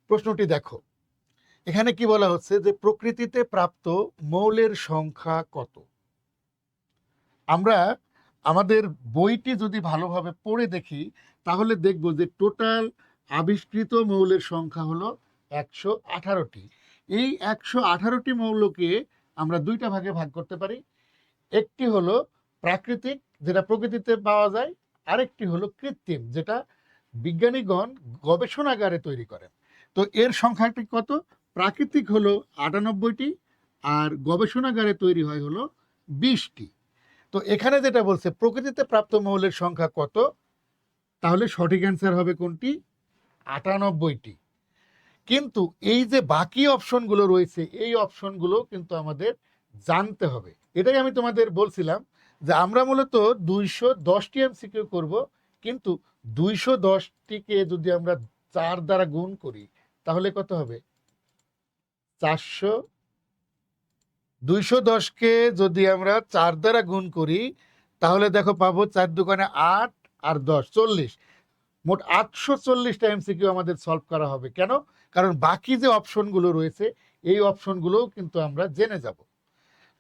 প্রশ্নটি দেখো, এখানে কি বলা হচ্ছে যে প্রকৃতিতে প্রাপ্ত মৌলের সংখ্যা কত। আমরা আমাদের বইটি যদি ভালোভাবে পড়ে দেখি তাহলে দেখব যে টোটাল আবিষ্কৃত মৌলের সংখ্যা হলো 118টি। এই 118টি মৌলকে আমরা দুইটা ভাগে ভাগ করতে পারি। একটি হলো প্রাকৃতিক, যেটা প্রকৃতিতে পাওয়া যায়, আরেকটি হলো কৃত্রিম, যেটা বিজ্ঞানীগণ গবেষণাগারে তৈরি করেন। তো এর সংখ্যাটি কত? প্রাকৃতিক হলো 98টি, আর গবেষণাগারে তৈরি হয় হলো 20টি। তো এখানে যেটা বলছে প্রকৃতিতে প্রাপ্ত মৌলের সংখ্যা কত, তাহলে সঠিক অ্যান্সার হবে কোনটি? 98টি। কিন্তু এই যে বাকি অপশনগুলো রয়েছে, এই অপশনগুলো কিন্তু আমাদের জানতে হবে। এটাই আমি তোমাদের বলছিলাম যে আমরা মূলত 210টি এমসিকিউ করব, কিন্তু 210টিকে যদি আমরা 4 দ্বারা গুণ করি তাহলে কত হবে? 400। 210কে যদি আমরা 4 দ্বারা গুণ করি তাহলে দেখো পাবো 4 দোকানে 8 আর 10 40, মোট 840টা এমসিকিউ আমাদের সলভ করা হবে। কেন? কারণ বাকি যে অপশনগুলো রয়েছে এই অপশনগুলোও কিন্তু আমরা জেনে যাব।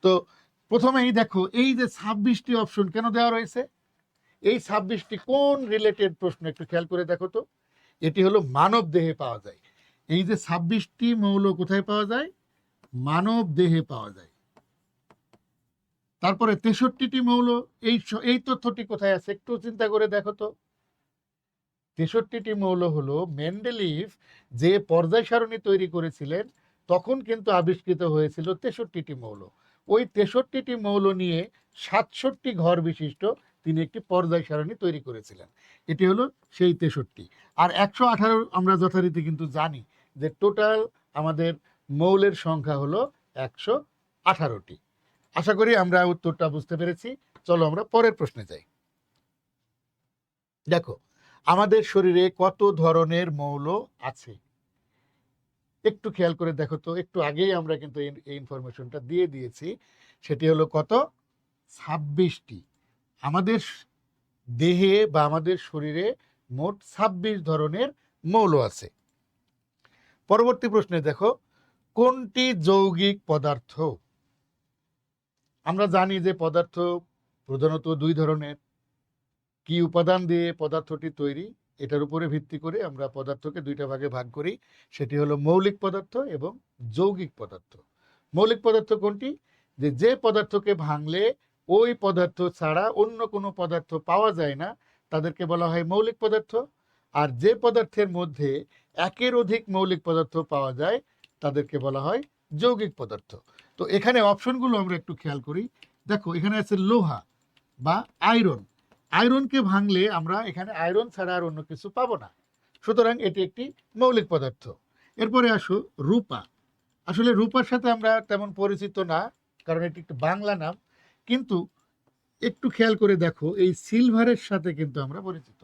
তো প্রথমেই দেখো এই যে 26টি অপশন কেন দেওয়া রয়েছে, এই 26টি কোন রিলেটেড প্রশ্ন একটু খেয়াল করে দেখো তো। এটি হলো মানব দেহে পাওয়া যায়। এই যে 26টি মৌল কোথায় পাওয়া যায়? মানব দেহে পাওয়া যায়। তারপরে 63টি মৌল, এই তথ্যটি কোথায় আছে একটু চিন্তা করে দেখো তো। 63টি মৌল হলো মেন্ডেলিভ যে পর্যায় সারণী তৈরি করেছিলেন তখন কিন্তু আবিষ্কৃত হয়েছিল 63টি মৌল। ওই 63টি মৌল নিয়ে 67টি ঘর বিশিষ্ট তিনি একটি পর্যায় সারণী তৈরি করেছিলেন। এটি হলো সেই 63। আর 118 আমরা যথারীতি কিন্তু জানি যে টোটাল আমাদের মৌলের সংখ্যা হলো 118টি। আশা করি আমরা উত্তরটা বুঝতে পেরেছি। চলো আমরা পরের প্রশ্নে যাই। দেখো, আমাদের শরীরে কত ধরনের মৌল আছে একটু খেয়াল করে দেখো তো। একটু আগেই আমরা কিন্তু এই ইনফরমেশনটা দিয়ে দিয়েছি। সেটি হলো কত? 26টি। আমাদের দেহে বা আমাদের শরীরে মোট 26 ধরনের মৌল আছে। পরবর্তী প্রশ্নে দেখো, কোনটি যৌগিক পদার্থ? আমরা জানি যে পদার্থ প্রধানত দুই ধরনের। কি উপাদান দিয়ে পদার্থটি তৈরি, এটার উপরে ভিত্তি করে আমরা পদার্থকে দুইটা ভাগে ভাগ করি। সেটি হলো মৌলিক পদার্থ এবং যৌগিক পদার্থ। মৌলিক পদার্থ কোনটি? যে পদার্থকে ভাঙলে ওই পদার্থ ছাড়া অন্য কোনো পদার্থ পাওয়া যায় না, তাদেরকে বলা হয় মৌলিক পদার্থ। আর যে পদার্থের মধ্যে একের অধিক মৌলিক পদার্থ পাওয়া যায় তাদেরকে বলা হয় যৌগিক পদার্থ। তো এখানে অপশনগুলো আমরা একটু খেয়াল করি। দেখো, এখানে আছে লোহা বা আয়রন। আয়রনকে ভাঙলে আমরা এখানে আয়রন ছাড়া আর অন্য কিছু পাবো না, সুতরাং এটি একটি মৌলিক পদার্থ। এরপরে আসো রূপা। আসলে রূপার সাথে আমরা তেমন পরিচিত না, কারণ এটি একটি বাংলা নাম। কিন্তু একটু খেয়াল করে দেখো, এই সিলভারের সাথে কিন্তু আমরা পরিচিত।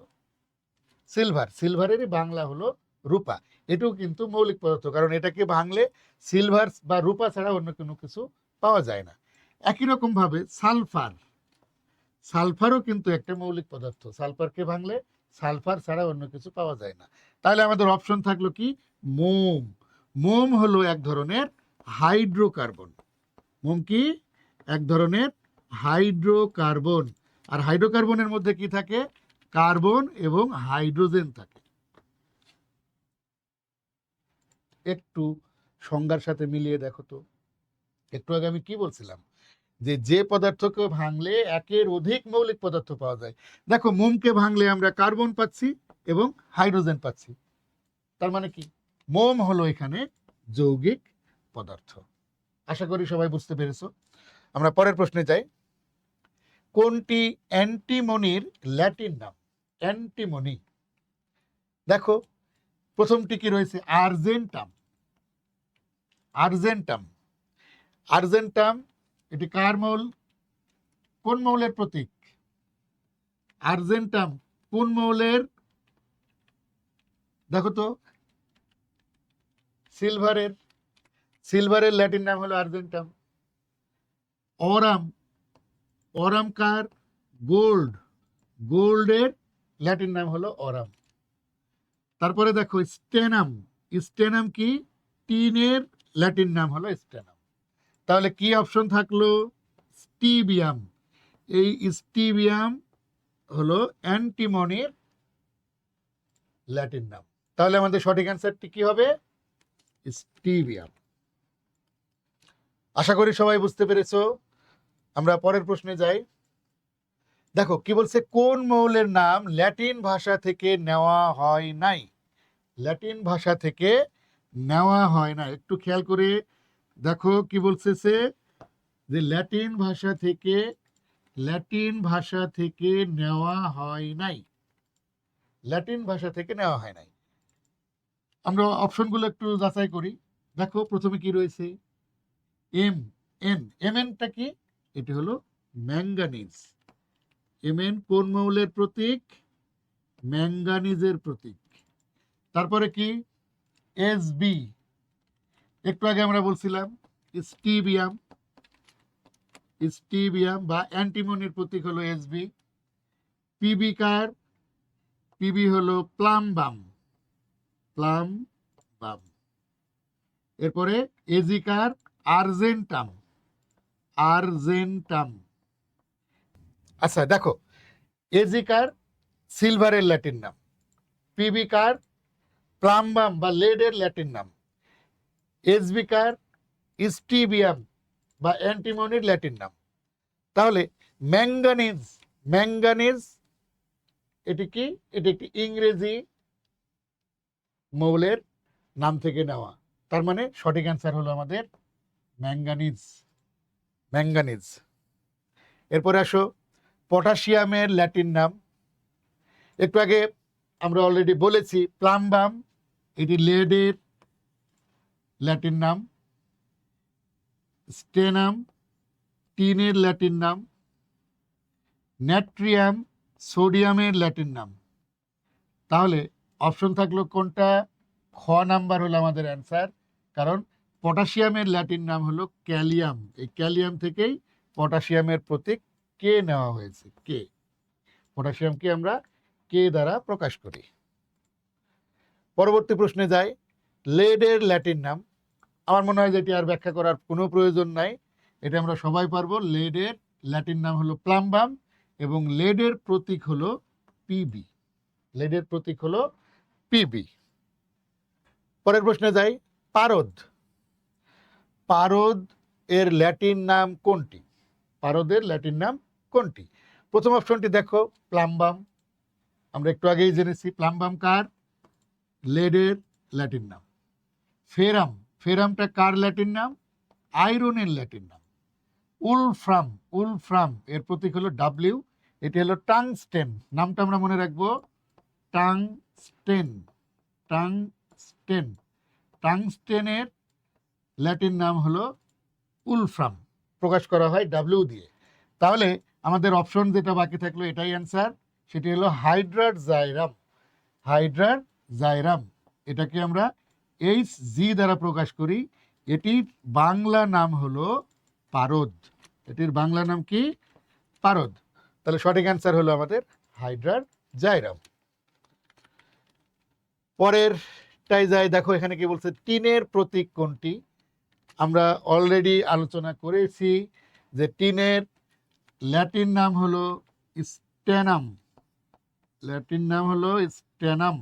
সিলভারেরই বাংলা হলো রূপা। এটাও কিন্তু মৌলিক পদার্থ, কারণ এটাকে ভাঙলে সিলভার বা রূপা ছাড়া অন্য কোনো কিছু পাওয়া যায় না। একই রকম ভাবে সালফারও কিন্তু একটা মৌলিক পদার্থ। সালফারকে ভাঙলে সালফার ছাড়া অন্য কিছু পাওয়া যায় না। তাহলে আমাদের অপশন থাকলো কি? মোম। মোম হলো এক ধরনের হাইড্রোকার্বন। মোম কি? এক ধরনের হাইড্রোকার্বন। আর হাইড্রোকার্বনের মধ্যে কি থাকে? কার্বন এবং হাইড্রোজেন থাকে। একটু সংজ্ঞার সাথে মিলিয়ে দেখো তো। একটু আগে আমি কি বলছিলাম? যে পদার্থকে ভাঙলে একের অধিক মৌলিক পদার্থ পাওয়া যায়। দেখো, মোমকে ভাঙলে আমরা কার্বন পাচ্ছি এবং হাইড্রোজেন পাচ্ছি। তার মানে কি? মোম হলো এখানে যৌগিক পদার্থ। আশা করি সবাই বুঝতে পেরেছো। আমরা পরের প্রশ্নে যাই। কোনটি অ্যান্টিমনির ল্যাটিন নাম? অ্যান্টিমনি। দেখো, প্রথমটি কি রয়েছে? আর্জেন্টাম। আর্জেন্টাম আর্জেন্টাম এটি কার মৌল? কোন মৌলের প্রতীক? আর্জেন্টাম কোন মৌলের? দেখো তো, সিলভারের ল্যাটিন নাম হলো আর্জেন্টাম। অরাম, অরাম কার? গোল্ডের ল্যাটিন নাম হলো অরাম। তারপরে দেখো, স্টেনাম, স্টেনাম কি? টিনের ল্যাটিন নাম হলো স্টেনাম। তাহলে কি অপশন থাকলো? স্টিবিয়াম। এই স্টিবিয়াম হলো অ্যান্টিমনির ল্যাটিন নাম। তাহলে আমাদের সঠিক অ্যান্সারটি কি হবে? স্টিবিয়াম। আশা করি সবাই বুঝতে পেরেছো। আমরা পরের প্রশ্নে যাই। দেখো কি বলছে, কোন মৌলের নাম ল্যাটিন ভাষা থেকে নেওয়া হয় নাই? ল্যাটিন ভাষা থেকে নেওয়া হয় না, একটু খেয়াল করে দেখো কি বলছে সে, যে ল্যাটিন ভাষা থেকে নেওয়া হয় নাই। ল্যাটিন ভাষা থেকে নেওয়া হয় নাই। আমরা অপশনগুলো একটু যাচাই করি। দেখো প্রথমে কি রয়েছে, এম এন। এম এনটা কি? এটি হলো ম্যাঙ্গানিজ। এম এন কোন মৌলের প্রতীক? ম্যাঙ্গানিজের প্রতীক। তারপরে কি? এস বি, একটু আগে আমরা বলছিলাম স্টিবিয়াম। স্টিবিয়াম বা অ্যান্টিমনির প্রতীক হলো এস বি। পিবি কার? পিবি হলো প্লামবাম। প্লাম বাম। এরপরে এজিকার? আর্জেন্টাম। আর্জেন্টাম। আচ্ছা দেখো, এজিকার সিলভারের ল্যাটিন নাম, পিবি কার প্লামবাম বা লেডের ল্যাটিন নাম, এসবি কার স্টিবিয়াম বা অ্যান্টিমনির ল্যাটিন নাম। তাহলে ম্যাঙ্গানিজ, ম্যাঙ্গানিজ এটি কি? এটি একটি ইংরেজি মৌলের নাম থেকে নেওয়া। তার মানে সঠিক অ্যান্সার হলো আমাদের ম্যাঙ্গানিজ। ম্যাঙ্গানিজ। এরপরে আসো পটাশিয়ামের ল্যাটিন নাম। একটু আগে আমরা অলরেডি বলেছি প্লামবাম, এটি লেডের ল্যাটিন নাম। স্টেনাম টিনের ল্যাটিন নাম। ন্যাট্রিয়াম সোডিয়ামের ল্যাটিন নাম। তাহলে অপশন থাকলো কোনটা? খ নাম্বার হলো আমাদের অ্যান্সার। কারণ পটাশিয়ামের ল্যাটিন নাম হলো ক্যালিয়াম। এই ক্যালিয়াম থেকেই পটাশিয়ামের প্রতীক কে নেওয়া হয়েছে। কে, পটাশিয়ামকে আমরা কে দ্বারা প্রকাশ করি। পরবর্তী প্রশ্নে যাই। লেডের ল্যাটিন নাম, আমার মনে হয় যেটি আর ব্যাখ্যা করার কোনো প্রয়োজন নাই, এটা আমরা সবাই পারবো। লেডের ল্যাটিন নাম হলো প্লামবাম এবং লেডের প্রতীক হলো পিবি। লেডের প্রতীক হলো পিবি। পরের প্রশ্নে যাই। পারদ। পারদ এর ল্যাটিন নাম কোনটি? পারদের ল্যাটিন নাম কোনটি? প্রথম অপশনটি দেখো প্লামবাম, আমরা একটু আগেই জেনেছি প্লামবাম কার? লেডের ল্যাটিন নাম। ফেরাম, ফেরামটা কার ল্যাটিন নাম? আয়রনের ল্যাটিন নাম। উলফ্রাম, উলফ্রাম এর প্রতীক হলো ডাব্লিউ, এটি হলো টাংস্টেন। নামটা আমরা মনে রাখবো, টাংস্টেন। টাংস্টেন, টাংস্টেনের ল্যাটিন নাম হলো উলফ্রাম, প্রকাশ করা হয় ডাব্লিউ দিয়ে। তাহলে আমাদের অপশন যেটা বাকি থাকলো এটাই অ্যান্সার, সেটি হলো হাইড্রার জাইরাম। হাইড্রার জাইরাম, এটাকে আমরা এইচ জি দ্বারা প্রকাশ করি। এটির বাংলা নাম হলো পারদ। এটির বাংলা নাম কি? পারদ। তাহলে সঠিক অ্যান্সার হলো আমাদের হাইড্রার জাইরাম। পরেরটাই যাই। দেখো এখানে কি বলছে, টিনের প্রতীক কোনটি? আমরা অলরেডি আলোচনা করেছি যে টিনের ল্যাটিন নাম হলো স্টেনাম। ল্যাটিন নাম হলো স্টেনাম।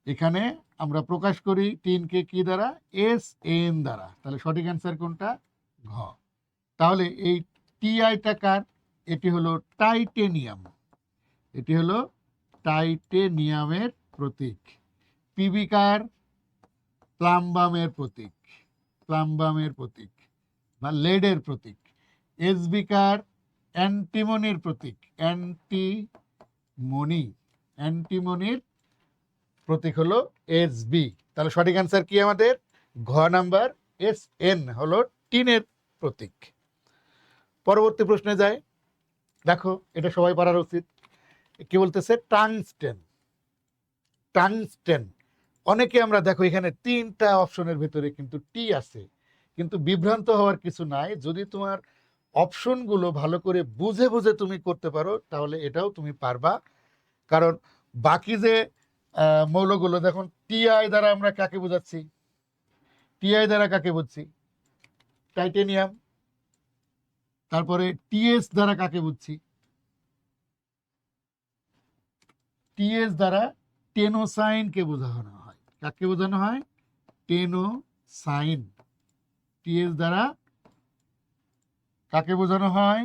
এখানে আমরা প্রকাশ করি টিনকে কি দ্বারা? এস এন দ্বারা। তাহলে সঠিক অ্যান্সার কোনটা? ঘ। তাহলে এই টিআইটা কার? এটি হলো টাইটেনিয়াম। এটি হলো টাইটেনিয়ামের প্রতীক। পিবি কার? প্লামবামের প্রতীক। প্লামবামের প্রতীক বা লেডের প্রতীক। SB car? অ্যান্টিমনির প্রতীক। অ্যান্টিমনি, অ্যান্টিমনির প্রতীক হলো এস বি। তাহলে সঠিক অ্যান্সার কি আমাদের? ঘ নাম্বার, এস এন হলো টিনের প্রতীক। পরবর্তী প্রশ্নে যায়। দেখো এটা সবাই পারার উচিত। কি বলতেছে? টাংস্টেন। টাংস্টেন, অনেকে আমরা দেখো এখানে তিনটা অপশনের ভিতরে কিন্তু টি আছে, কিন্তু বিভ্রান্ত হওয়ার কিছু নাই। যদি তোমার অপশনগুলো ভালো করে বুঝে বুঝে তুমি করতে পারো তাহলে এটাও তুমি পারবা। কারণ বাকি যে মৌলগুলো দেখুন, টিআই দ্বারা আমরা কাকে বোঝাচ্ছি? টিআই দ্বারা কাকে বুঝছি? টাইটেনিয়াম। তারপরে টিএস দ্বারা কাকে বুঝছি? টিএস দ্বারা টেনোসাইনকে বোঝানো হয়। কাকে বোঝানো হয়? টেনোসাইন। টিএস দ্বারা কাকে বোঝানো হয়?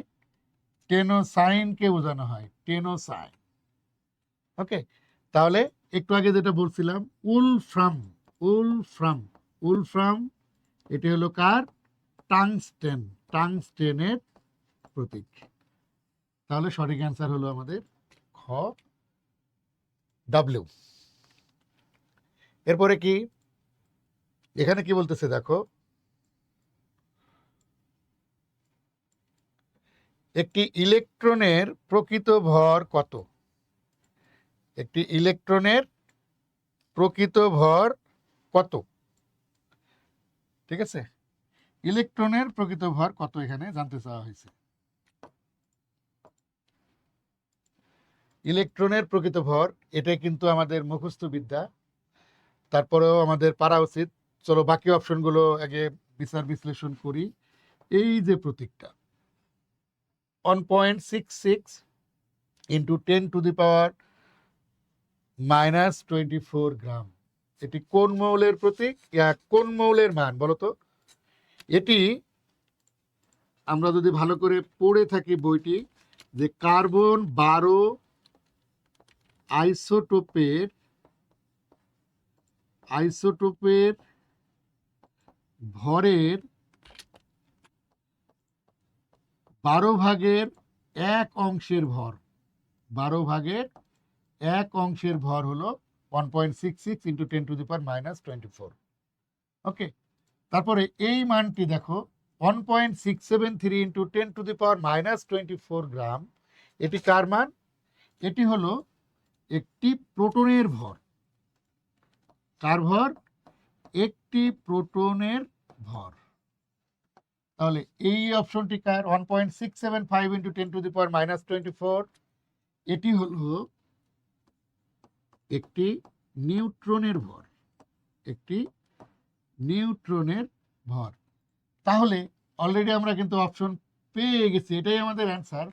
টেনোসাইনকে বোঝানো হয়, টেনোসাইন। ওকে, তাহলে একটু আগে যেটা বলছিলাম, উলফ্রাম, উলফ্রাম, উলফ্রাম, এটি হলো কার? টাংস্টেন, টাংস্টেনের প্রতীক। তাহলে সঠিক অ্যান্সার হলো আমাদের খ, ডাব্লিউ। এরপরে কি এখানে কি বলতেছে দেখো, একটি ইলেকট্রনের প্রকৃত ভর কত? একটি ইলেকট্রনের প্রকৃত ভর কত? ঠিক আছে, ইলেকট্রনের প্রকৃত ভর কত এখানে জানতে চাওয়া হয়েছে। ইলেকট্রনের প্রকৃত ভর, এটাই কিন্তু আমাদের মুখস্থ বিদ্যা, তারপরেও আমাদের পারা উচিত। চলো বাকি অপশনগুলো আগে বিচার বিশ্লেষণ করি। এই যে প্রতীকটা 1.66 ইন্টু 10⁻⁻24 গ্রাম, এটি কোন মৌলের প্রতীক, কোন মৌলের মান বলতো? এটি আমরা যদি ভালো করে পড়ে থাকি বইটি, যে কার্বন 12 আইসোটোপের ভরের 12/1 ভর, 12/1 ভর হলো 1.66 ইন্টু 10⁻⁻24। ওকে, তারপরে এই মানটি দেখো 1.673 ইন্টু 10⁻⁻24 গ্রাম, এটি কার মান? এটি হলো একটি প্রোটনের ভর। কার ভর? একটি প্রোটনের ভর। তাহলে এই অপশনটি কার? 1.675 ইন্টু 10⁻⁻24, এটি হলো একটি নিউট্রনের ভর, একটি নিউট্রনের ভর। তাহলে অলরেডি আমরা কিন্তু অপশন পেয়ে গেছি, এটাই আমাদের অ্যান্সার।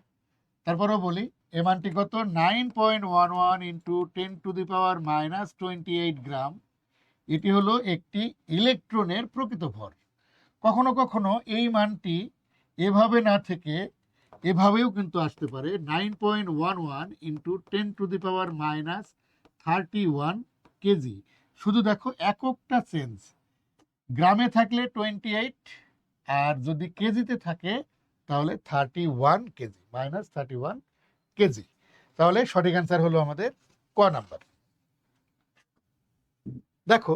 তারপরেও বলি, এ মানটি কত? 9.11 ইন্টু 10⁻⁻28 গ্রাম, এটি হলো একটি ইলেকট্রনের প্রকৃত ভর। কখনো কখনো এই মানটি এভাবে না থেকে এভাবেও কিন্তু আসতে পারে, 9.11 ইন্টু 10⁻31 কেজি। শুধু দেখো এককটা চেঞ্জ, গ্রামে থাকলে 28, আর যদি কেজিতে থাকে তাহলে 31 কেজি, -31 কেজি। তাহলে সঠিক অ্যান্সার হলো আমাদের ক নাম্বার। দেখো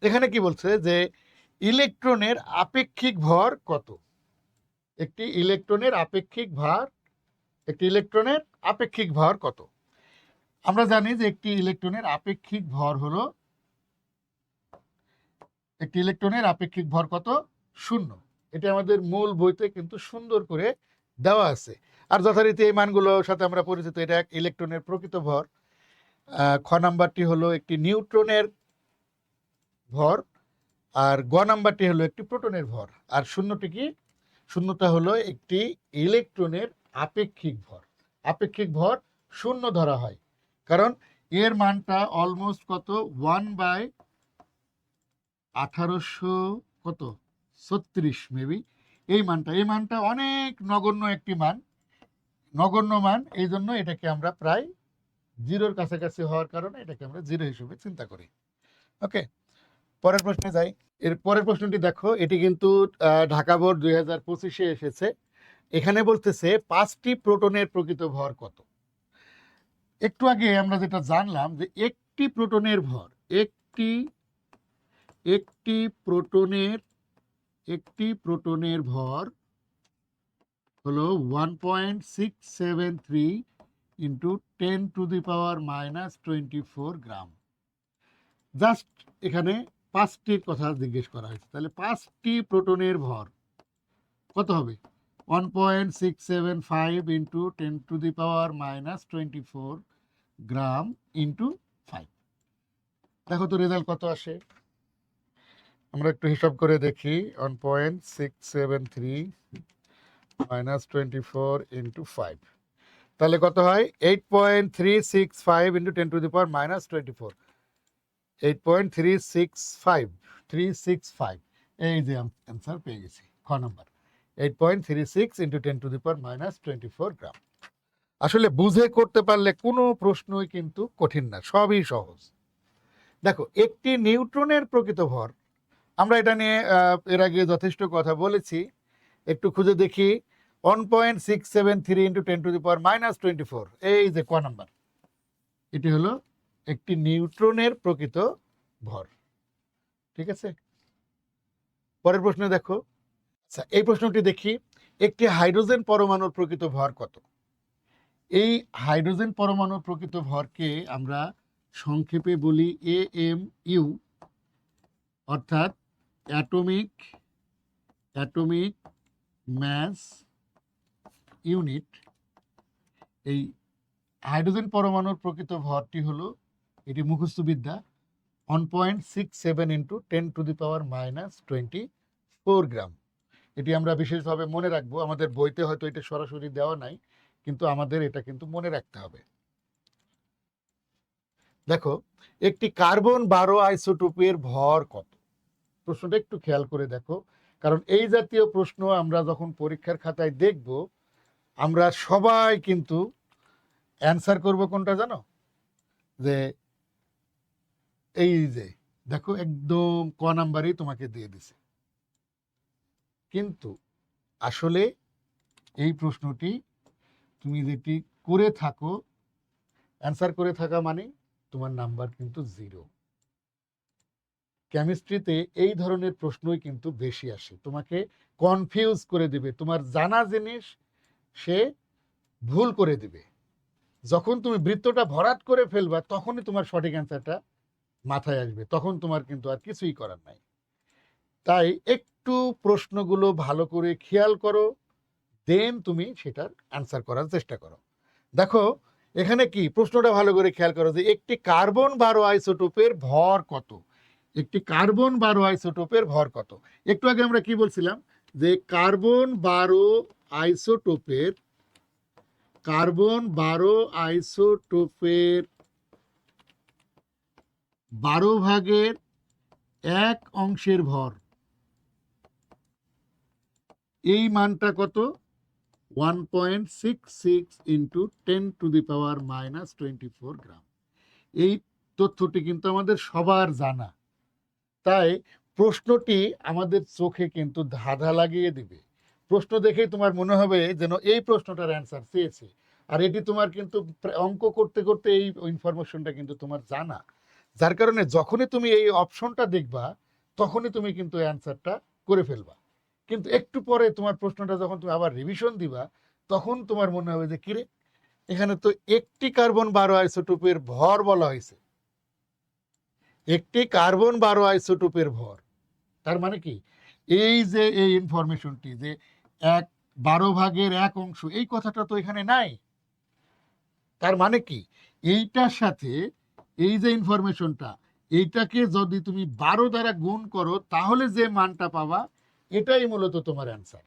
এখানে কি বলছে, যে ইলেকট্রনের আপেক্ষিক ভর কত? একটি ইলেকট্রনের আপেক্ষিক ভর, একটি ইলেকট্রনের আপেক্ষিক ভর কত? আমরা জানি যে একটি ইলেকট্রনের আপেক্ষিক ভর হলো, একটি ইলেকট্রনের আপেক্ষিক ভর কত? 0। এটা আমাদের মূল বইতে কিন্তু সুন্দর করে দেওয়া আছে। আর যথারীতি এই মানগুলোর সাথে আমরা পরিচিত। এটা এক ইলেকট্রনের প্রকৃত ভর। খ নাম্বারটি হলো একটি নিউট্রনের ভর, আর গ নাম্বারটি হলো একটি প্রোটনের ভর, আর শূন্যটি কি? শূন্যটা হলো একটি ইলেকট্রনের আপেক্ষিক ভর। আপেক্ষিক ভর 0 ধরা হয়, কারণ এর মানটা অলমোস্ট কত? 1/1800 কত 36 মেবি। এই মানটা অনেক নগণ্য একটি মান, নগণ্য মান। এই জন্য এটাকে আমরা প্রায় জিরোর কাছাকাছি হওয়ার কারণে এটাকে আমরা জিরো হিসেবে চিন্তা করি। ওকে, পরের প্রশ্নে যাই। এর পরের প্রশ্নটি দেখো, এটি কিন্তু ঢাকা বোর্ড 2025-এ এসেছে। এখানে বলতেছে 5টি প্রোটনের প্রকৃত ভর কত? একটু আগে আমরা যেটা জানলাম যে একটি প্রোটনের ভর, একটি প্রোটনের ভর হলো 1.673 ইন্টু 10⁻⁻24 গ্রাম। জাস্ট এখানে 5টির কথা জিজ্ঞেস করা হয়েছে, তাহলে 5টি প্রোটনের ভর কত হবে? 1.675 ইন্টু 10⁻⁻24 গ্রাম ইন্টু 5। দেখো তো রেজাল্ট কত আসে। আমরা একটু হিসাব করে দেখি। 1.673 মাইনাস 24 ইন্টু 5, তাহলে কত হয়? 8.365 ইন্টু 10⁻⁻24, 8.365 এই যে অ্যান্সার পেয়ে গেছি খ নাম্বার। 8.36 ইন্টু 10⁻⁻24 গ্রাম। আসলে বুঝে করতে পারলে কোনো প্রশ্নই কিন্তু কঠিন না, সবই সহজ। দেখো, একটি নিউট্রনের প্রকৃত ভর, আমরা এটা নিয়ে এর আগে যথেষ্ট কথা বলেছি। একটু খুঁজে দেখি। 1.673 ইন্টু 10⁻⁻24, এই যে ক নাম্বার, এটি হলো একটি নিউট্রনের প্রকৃত ভর। ঠিক আছে, পরের প্রশ্ন দেখো। আচ্ছা, এই প্রশ্নটি দেখি। একটি হাইড্রোজেন পরমাণুর প্রকৃত ভর কত? এই হাইড্রোজেন পরমাণুর প্রকৃত ভরকে আমরা সংক্ষেপে বলি AMU, অর্থাৎ অ্যাটমিক ম্যাস ইউনিট। এই হাইড্রোজেন পরমাণুর প্রকৃত ভরটি হলো, এটি মুখস্থ বিদ্যা, 1.67 ইন্টু 10⁻⁻24 গ্রাম। এটি আমরা বিশেষভাবে মনে রাখবো। আমাদের বইতে হয়তো এটা সরাসরি দেওয়া নাই, কিন্তু আমাদের এটা কিন্তু মনে রাখতে হবে। দেখো, একটি কার্বন 12 আইসোটোপের ভর কত? প্রশ্নটা একটু খেয়াল করে দেখো, কারণ এই জাতীয় প্রশ্ন আমরা যখন পরীক্ষার খাতায় দেখব, আমরা সবাই কিন্তু অ্যান্সার করব কোনটা জানো? যে এই যে দেখো, একদম ক নাম্বারই তোমাকে দিয়ে দিছে। কিন্তু আসলে এই প্রশ্নটি তুমি যেটি করে থাকো, অ্যান্সার করে থাকা মানে তোমার নাম্বার কিন্তু 0। কেমিস্ট্রিতে এই ধরনের প্রশ্নই কিন্তু বেশি আসে, তোমাকে কনফিউজ করে দিবে, তোমার জানা জিনিস সে ভুল করে দিবে। যখন তুমি বৃত্তটা ভরাট করে ফেলবা, তখনই তোমার সঠিক অ্যান্সারটা মাথায় আসবে, তখন তোমার কিন্তু আর কিছুই করার নাই। তাই একটু প্রশ্নগুলো ভালো করে খেয়াল করো, দেন তুমি সেটার অ্যান্সার করার চেষ্টা করো। দেখো, এখানে কি প্রশ্নটা ভালো করে খেয়াল করো, যে একটি কার্বন 12 আইসোটোপের ভর কত? একটি কার্বন 12 আইসোটোপের ভর কত? একটু আগে আমরা কি বলছিলাম, যে কার্বন 12 আইসোটোপের 12 ভাগের 1 অংশের ভর, এই মানটা কত? 1.66 ইন্টু 10⁻⁻24 গ্রাম। এই তথ্যটি কিন্তু আমাদের সবার জানা। তাই প্রশ্নটি আমাদের চোখে কিন্তু ধাঁধা লাগিয়ে দিবে। প্রশ্ন দেখেই তোমার মনে হবে যেন এই প্রশ্নটার অ্যান্সার চেয়েছে, আর এটি তোমার কিন্তু অঙ্ক করতে করতে এই ইনফরমেশনটা কিন্তু তোমার জানা। যার কারণে যখনই তুমি এই অপশনটা দেখবা, তখনই তুমি কিন্তু অ্যান্সারটা করে ফেলবা। কিন্তু একটু পরে তোমার প্রশ্নটা যখন তুমি আবার রিভিশন দিবা, তখন তোমার মনে হবে যে কিরে, এখানে তো একটি কার্বন 12 আইসোটোপের ভর বলা হয়েছে, একটি কার্বন 12 আইসোটোপের ভর। তার মানে কি, এই যে এই ইনফরমেশনটি, যে 12 ভাগের 1 অংশ, এই কথাটা তো এখানে নাই। তার মানে কি, এইটার সাথে এই যে ইনফরমেশনটা, এইটাকে যদি তুমি 12 দ্বারা গুণ করো, তাহলে যে মানটা পাবা, এটাই মূলত তোমার অ্যান্সার।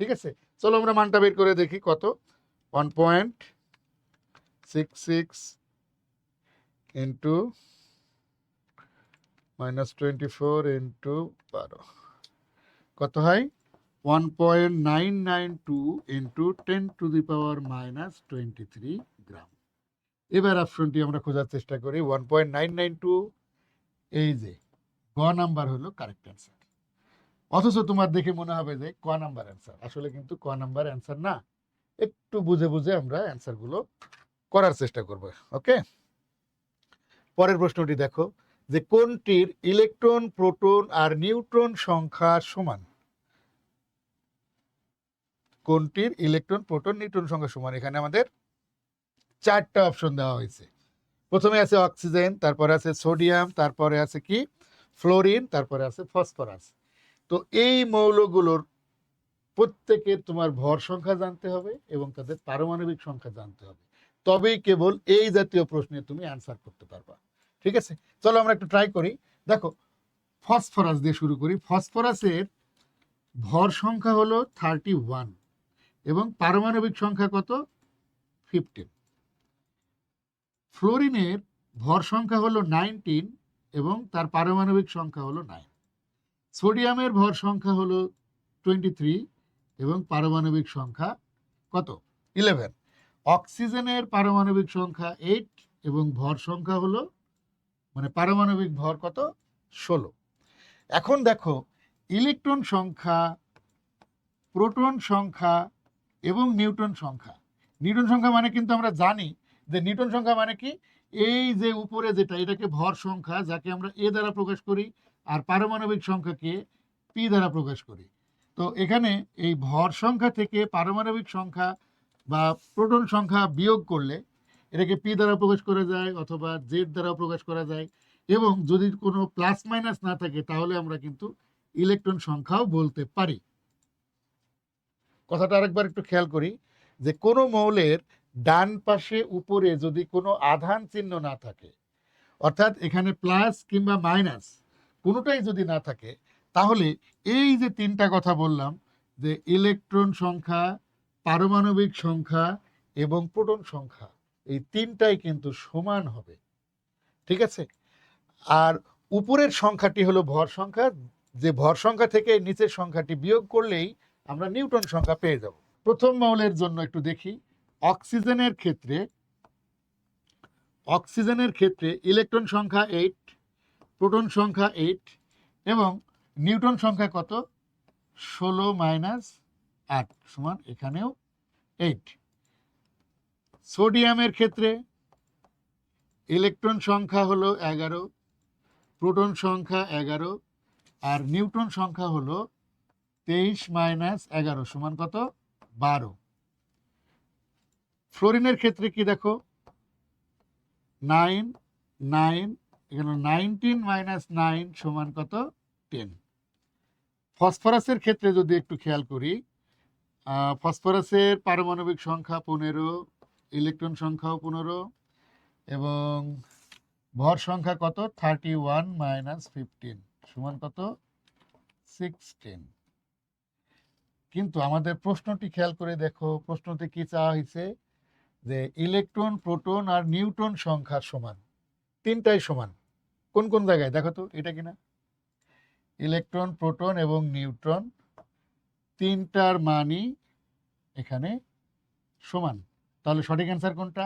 ঠিক আছে, চলো আমরা মানটা বের করে দেখি কত। 1.66 ইন্টু -24 ইন্টু 12 কত হয়? 1.992 ইন্টু 10⁻⁻23 গ্রাম। এবার অপশনটি আমরা খোঁজার চেষ্টা করি। 1.992, এই যে গ নাম্বার হলো কারেক্ট অ্যান্সার। অথচ তোমার দেখে মনে হবে যে ক নাম্বার অ্যান্সার, আসলে কিন্তু ক নাম্বার অ্যান্সার না। একটু বুঝে বুঝে আমরা অ্যান্সারগুলো করার চেষ্টা করব। ওকে, পরের প্রশ্নটি দেখো, যে কোনটির ইলেকট্রন, প্রোটন আর নিউট্রন সংখ্যা সমান? কোনটির ইলেকট্রন, প্রোটন, নিউট্রন সংখ্যা সমান? এখানে আমাদের 4টা অপশন দেওয়া হয়েছে। প্রথমে আছে অক্সিজেন, তারপরে আছে সোডিয়াম, তারপরে আছে কি ফ্লোরিন, তারপরে আছে ফসফরাস। তো এই মৌলগুলোর প্রত্যেকের তোমার ভর সংখ্যা জানতে হবে এবং তাদের পারমাণবিক সংখ্যা জানতে হবে, তবেই কেবল এই জাতীয় প্রশ্নে তুমি অ্যান্সার করতে পারবা। ঠিক আছে, চলো আমরা একটু ট্রাই করি। দেখো, ফসফরাস দিয়ে শুরু করি। ফসফরাসের ভর সংখ্যা হলো 31 এবং পারমাণবিক সংখ্যা কত? 15। ফ্লোরিনের ভর সংখ্যা হলো 19 এবং তার পারমাণবিক সংখ্যা হলো 9। সোডিয়ামের ভর সংখ্যা হলো 23 এবং পারমাণবিক সংখ্যা কত? 11। অক্সিজেনের পারমাণবিক সংখ্যা 8 এবং ভর সংখ্যা হলো, মানে পারমাণবিক ভর কত? 16। এখন দেখো, ইলেকট্রন সংখ্যা, প্রোটন সংখ্যা এবং নিউটন সংখ্যা। নিউটন সংখ্যা মানে কিন্তু আমরা জানি যে নিউটন সংখ্যা মানে কি, এই যে উপরে যেটা, এটাকে ভর সংখ্যা, যাকে আমরা এ দ্বারা প্রকাশ করি, আর পারমাণবিক সংখ্যাকে পি দ্বারা প্রকাশ করি। তো এখানে এই ভর সংখ্যা থেকে পারমাণবিক সংখ্যা বা প্রোটন সংখ্যা বিয়োগ করলে এটাকে পি দ্বারা প্রকাশ করা যায় অথবা জেড দ্বারা প্রকাশ করা যায়, এবং যদি কোনো প্লাস মাইনাস না থাকে তাহলে আমরা কিন্তু ইলেকট্রন সংখ্যাও বলতে পারি। কথাটা আরেকবার একটু খেয়াল করি, যে কোনো মৌলের ডান পাশে উপরে যদি কোনো আধান চিহ্ন না থাকে, অর্থাৎ এখানে প্লাস কিংবা মাইনাস কোনোটাই যদি না থাকে, তাহলে এই যে তিনটা কথা বললাম, যে ইলেকট্রন সংখ্যা, পারমাণবিক সংখ্যা এবং প্রোটন সংখ্যা, এই তিনটাই কিন্তু সমান হবে। ঠিক আছে, আর উপরের সংখ্যাটি হলো ভর সংখ্যা, যে ভর সংখ্যা থেকে নিচের সংখ্যাটি বিয়োগ করলেই আমরা নিউটন সংখ্যা পেয়ে যাব। প্রথম মৌলের জন্য একটু দেখি। অক্সিজেনের ক্ষেত্রে ইলেকট্রন সংখ্যা 8, প্রোটন সংখ্যা 8 এবং নিউটন সংখ্যা কত? 16 - 8 সমান এখানেও 8। সোডিয়ামের ক্ষেত্রে ইলেকট্রন সংখ্যা হলো 11, প্রোটন সংখ্যা 11 আর নিউটন সংখ্যা হলো 23 - 11 সমান কত? 12। ফ্লোরিনের ক্ষেত্রে কি দেখো, 9 9, এখানে 19 - 9 সমান কত? 10। ফসফরাসের ক্ষেত্রে যদি একটু খেয়াল করি, ফসফরাসের পারমাণবিক সংখ্যা 15, ইলেকট্রন সংখ্যাও 15 এবং ভর সংখ্যা কত? 31 - 15 সমান কত? 16। কিন্তু আমাদের প্রশ্নটি খেয়াল করে দেখো, প্রশ্নতে কি চাওয়া হয়েছে, যে ইলেকট্রন, প্রোটন আর নিউটন সংখ্যার সমান, তিনটাই সমান। কোন কোন জায়গায় দেখো তো, এটা কিনা? ইলেকট্রন, প্রোটন এবং নিউট্রন তিনটার মানই এখানে সমান। তাহলে সঠিক অ্যান্সার কোনটা?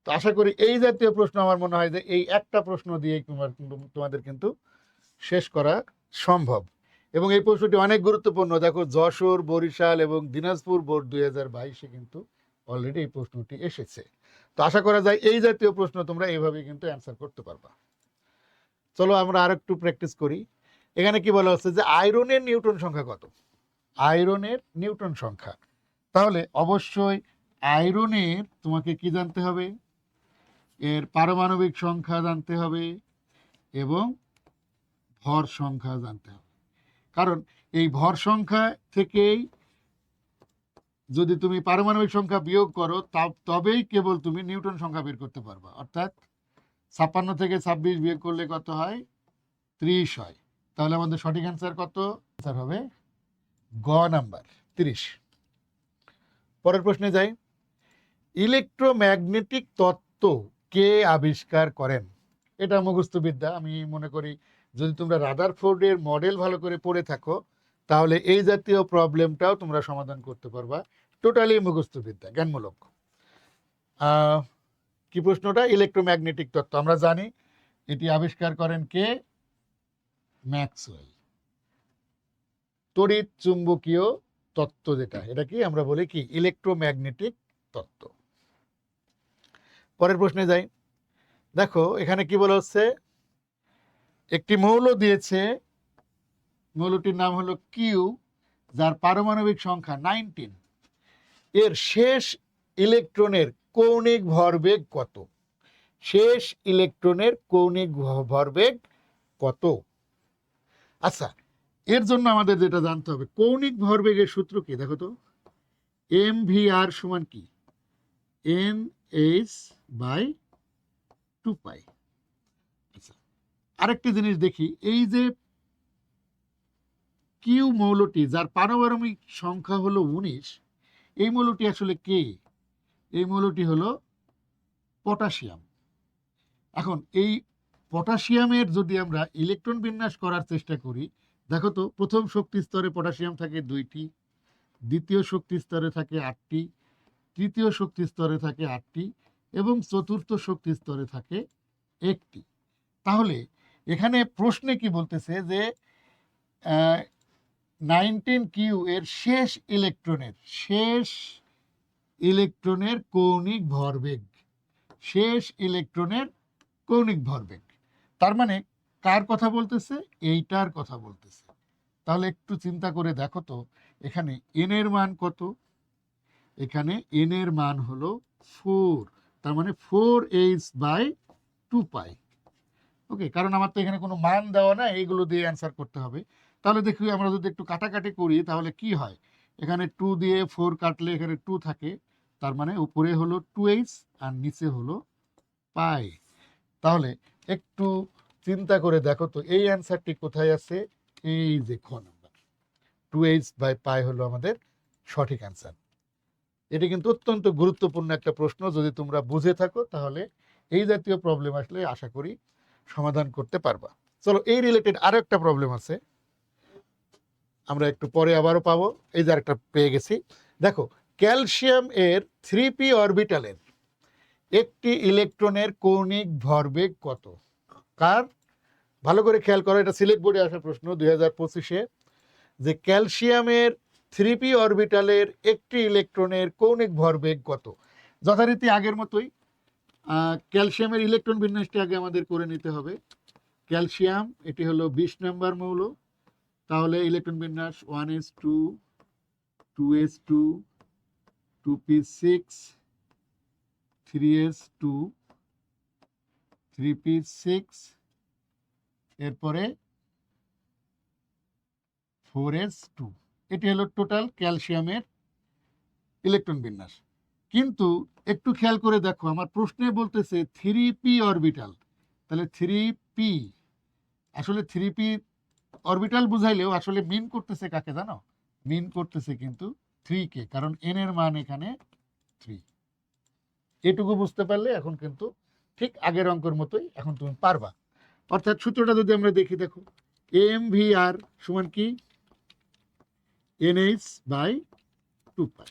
তো আশা করি এই জাতীয় প্রশ্ন, আমার মনে হয় যে এই একটা প্রশ্ন দিয়ে তোমাদের কিন্তু শেষ করা সম্ভব। এবং এই প্রশ্নটি অনেক গুরুত্বপূর্ণ। দেখো, যশোর, বরিশাল এবং দিনাজপুর বোর্ড 2022-এ কিন্তু অলরেডি এই প্রশ্নটি এসেছে। তো আশা করা যায় এই জাতীয় প্রশ্ন তোমরা এইভাবে কিন্তু অ্যান্সার করতে পারবা। চলো আমরা আর একটু প্র্যাকটিস করি। এখানে কি বলা হচ্ছে, যে আয়রনের নিউটন সংখ্যা কত? আয়রনের নিউটন সংখ্যা। তাহলে অবশ্যই আয়রনের তোমাকে কি জানতে হবে? এর পারমাণবিক সংখ্যা জানতে হবে এবং ভর সংখ্যা জানতে হবে। কারণ এই ভর সংখ্যা থেকেই যদি তুমি পারমাণবিক সংখ্যা বিয়োগ করো, তবেই কেবল তুমি নিউটন সংখ্যা বের করতে পারবা। অর্থাৎ 56 থেকে 26 বিয়োগ করলে কত হয়? 30 হয়। তাহলে আমাদের সঠিক অ্যান্সার কত? অ্যান্সার হবে গ নাম্বার, 30। পরের প্রশ্নে যাই। ইলেকট্রোম্যাগনেটিক তত্ত্ব কে আবিষ্কার করেন? এটা মুখস্থ বিদ্যা। আমি মনে করি যদি তোমরা রাদারফোর্ডের মডেল ভালো করে পড়ে থাকো, তাহলে এই জাতীয় প্রবলেমটাও তোমরা সমাধান করতে পারবা। টোটালি মুখস্থ বিদ্যা, জ্ঞানমূলক। কি প্রশ্নটা? ইলেকট্রোম্যাগনেটিক তত্ত্ব আমরা জানি এটি আবিষ্কার করেন কে? ম্যাক্সওয়েল। তড়িৎ চুম্বকীয় তত্ত্ব যেটা, এটা কি আমরা বলি কি? ইলেকট্রোম্যাগনেটিক তত্ত্ব। পরের প্রশ্নে যাই। দেখো এখানে কি বলা হচ্ছে, একটি মৌল দিয়েছে, মৌলটির নাম হলো কিউ, যার পারমাণবিক সংখ্যা 19। এর শেষ ইলেকট্রনের কৌণিক ভরবেগ কত? শেষ ইলেকট্রনের কৌণিক ভরবেগ কত? আচ্ছা, এর জন্য আমাদের যেটা জানতে হবে, কৌণিক ভরবেগের সূত্র কি দেখো তো। এম ভি আর সমান কি? এন এইচ বাই 2 পাই। আচ্ছা, আরেকটি জিনিস দেখি, এই যে কিউ মৌলটি যার পারমাণবিক সংখ্যা হলো 19, এই মৌলটি আসলে কে? এই মৌলটি হলো পটাশিয়াম। এখন এই পটাশিয়ামের যদি আমরা ইলেকট্রন বিন্যাস করার চেষ্টা করি, দেখো তো, প্রথম শক্তি স্তরে পটাশিয়াম থাকে 2টি, দ্বিতীয় শক্তি স্তরে থাকে 8টি, তৃতীয় শক্তি স্তরে থাকে 8টি এবং চতুর্থ শক্তি স্তরে থাকে 1টি। তাহলে এখানে প্রশ্নে কি বলতেছে যে 19Q এর শেষ ইলেকট্রনের কৌণিক ভরবেগ, শেষ ইলেকট্রনের কৌণিক ভরবেগ, তার মানে কার কথা বলতেছে? এইটার কথা বলতেছে। তাহলে একটু চিন্তা করে দেখো তো, এখানে এন এর মান কত? এখানে এন এর মান হলো 4, তার মানে 4h/2 পাই। ওকে, কারণ আমার তো এখানে কোনো মান দেওয়া না, এইগুলো দিয়ে অ্যান্সার করতে হবে। তাহলে দেখি আমরা যদি একটু কাটাকাটি করি তাহলে কি হয়, এখানে 2 দিয়ে 4 কাটলে এখানে 2 থাকে, তার মানে উপরে হলো 2h আর নিচে হলো পাই। তাহলে একটু চিন্তা করে দেখো তো, এই অ্যান্সারটি কোথায় আছে? এই যে খ নাম্বার, 2h/পাই হলো আমাদের সঠিক অ্যান্সার। এটি কিন্তু অত্যন্ত গুরুত্বপূর্ণ একটা প্রশ্ন, যদি তোমরা বুঝে থাকো তাহলে এই জাতীয় প্রবলেম আসলে আশা করি সমাধান করতে পারবা। চলো, এই রিলেটেড আরো একটা প্রবলেম আছে, আমরা একটু পরে আবারও পাবো। এই যে আরেকটা পেয়ে গেছি, দেখো, ক্যালসিয়াম এর 3p অরবিটালের একটি ইলেকট্রনের কৌণিক ভরবেগ কত? কার? ভালো করে খেয়াল করো, এটা সিলেট বোর্ডে আসা প্রশ্ন 2025-এ, যে ক্যালসিয়ামের 3p অরবিটালের একটি ইলেকট্রনের কৌণিক ভরবেগ কত? যথারীতি আগের মতোই ক্যালসিয়ামের ইলেকট্রন বিন্যাসটি আগে আমাদের করে নিতে হবে। ক্যালসিয়াম, এটি হলো 20 নম্বর মৌল, তাহলে ইলেকট্রন বিন্যাস 1s2 2s2 2p6 3s2 3p6, এরপরে 4s2। এটি হলো টোটাল ক্যালসিয়ামের ইলেকট্রন বিন্যাস। কিন্তু একটু খেয়াল করে দেখো, আমার প্রশ্নে বলতেছে 3p অরবিটাল, তাহলে 3p, আসলে 3p অরবিটাল বুঝাইলেও আসলে মিন করতেছে কাকে জানো? মিন করতেছে কিন্তু 3 কে, কারণ n এর মান এখানে 3। এটুকু বুঝতে পারলে এখন কিন্তু ঠিক আগের অঙ্কের মতোই এখন তুমি পারবা। অর্থাৎ সূত্রটা যদি আমরা দেখি, দেখো, mvr সমান কি? nh/2 পাই।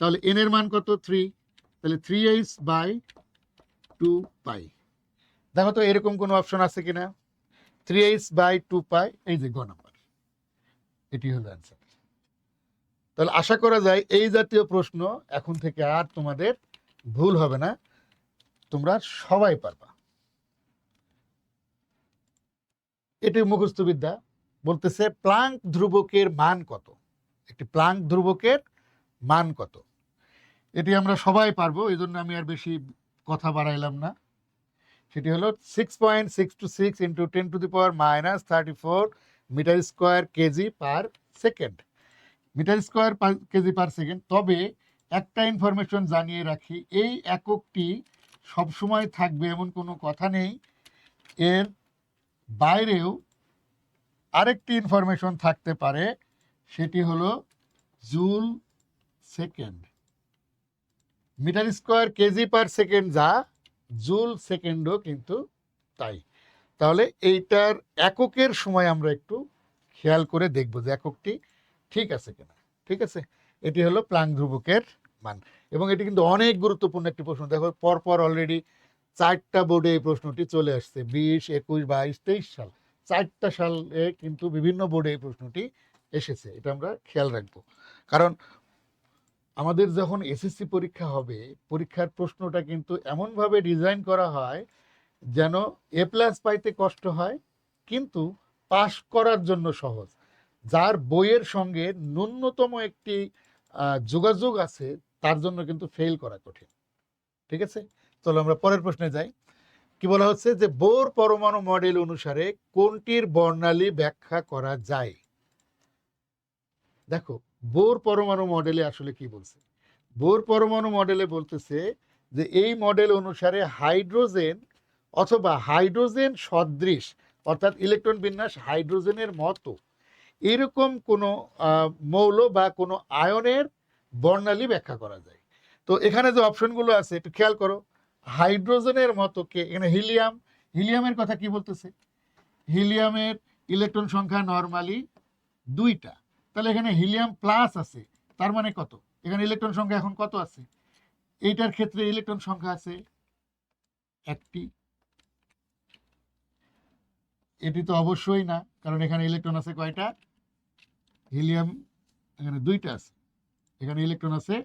তাহলে n এর মান কত? 3, তাহলে 3h/2 পাই। দেখো তো এরকম কোনো অপশন আছে কিনা? 3h/2 পাই, এই যে গ নাম্বার, এটি হলো অ্যান্সার। তাহলে আশা করা যায় এই জাতীয় প্রশ্ন এখন থেকে আর তোমাদের ভুল হবে না, তোমরা সবাই পারবা। এটি মুখস্থ বিদ্যা। বলতেছে প্লাঙ্ক ধ্রুবকের মান কত? একটি প্লাঙ্ক ধ্রুবকের মান কত? এটি আমরা সবাই পারবো, এই জন্য আমি আর বেশি কথা বাড়াইলাম না। সেটি হলো 6.626 into 10⁻⁻34 metre square KG per second, metre square KG per second. তবে একটা ইনফরমেশন জানিয়ে রাখি, এই এককটি সবসময় থাকবে এমন কোনো কথা নেই, এর বাইরেও আরেকটি ইনফরমেশন থাকতে পারে, সেটি হলো joule second. Metre square KG per second যা, জুল সেকেন্ডও কিন্তু তাই। তাহলে এইটার এককের সময় আমরা একটু খেয়াল করে দেখব যে এককটি ঠিক আছে কিনা। ঠিক আছে, এটি হলো প্লাঙ্ক ধ্রুবকের মান, এবং এটি কিন্তু অনেক গুরুত্বপূর্ণ একটি প্রশ্ন। দেখো, পরপর অলরেডি 4টা বোর্ডে এই প্রশ্নটি চলে আসছে, 20, 21, 22, 23 সাল, 4টা সালে কিন্তু বিভিন্ন বোর্ডে এই প্রশ্নটি এসেছে। এটা আমরা খেয়াল রাখবো, কারণ আমাদের যখন এসএসসি পরীক্ষা হবে, পরীক্ষার প্রশ্নটা কিন্তু এমনভাবে ডিজাইন করা হয় যেন A+ পাইতে কষ্ট হয়, কিন্তু পাস করার জন্য সহজ। যার বইয়ের সঙ্গে ন্যূনতম একটি যোগাযোগ আছে তার জন্য কিন্তু ফেল করা কঠিন। ঠিক আছে, চলো আমরা পরের প্রশ্নে যাই। কি বলা হচ্ছে যে বোর পরমাণু মডেল অনুসারে কোনটির বর্ণালী ব্যাখ্যা করা যায়? দেখো, বোর পরমাণু মডেলে আসলে কি বলছে? বোর পরমাণু মডেলে বলতেছে যে এই মডেল অনুসারে হাইড্রোজেন অথবা হাইড্রোজেন সদৃশ, অর্থাৎ ইলেকট্রন বিন্যাস হাইড্রোজেনের মতো এরকম কোনো মৌল বা কোনো আয়নের বর্ণালী ব্যাখ্যা করা যায়। তো এখানে যে অপশনগুলো আছে একটু খেয়াল করো। হাইড্রোজেনের মতো কে, এখানে হিলিয়াম, হিলিয়ামের কথা কি বলতেছে? হিলিয়ামের ইলেকট্রন সংখ্যা নরমালি 2টা, তাহলে এখানে হিলিয়াম প্লাস আছে, তার মানে কত? এখানে ইলেকট্রন সংখ্যা এখন কত আছে? এইটার ক্ষেত্রে ইলেকট্রন সংখ্যা আছে 1টি। এটি তো অবশ্যই না, কারণ এখানে ইলেকট্রন আছে কয়টা? হিলিয়াম এখানে 2টা আছে, এখানে ইলেকট্রন আছে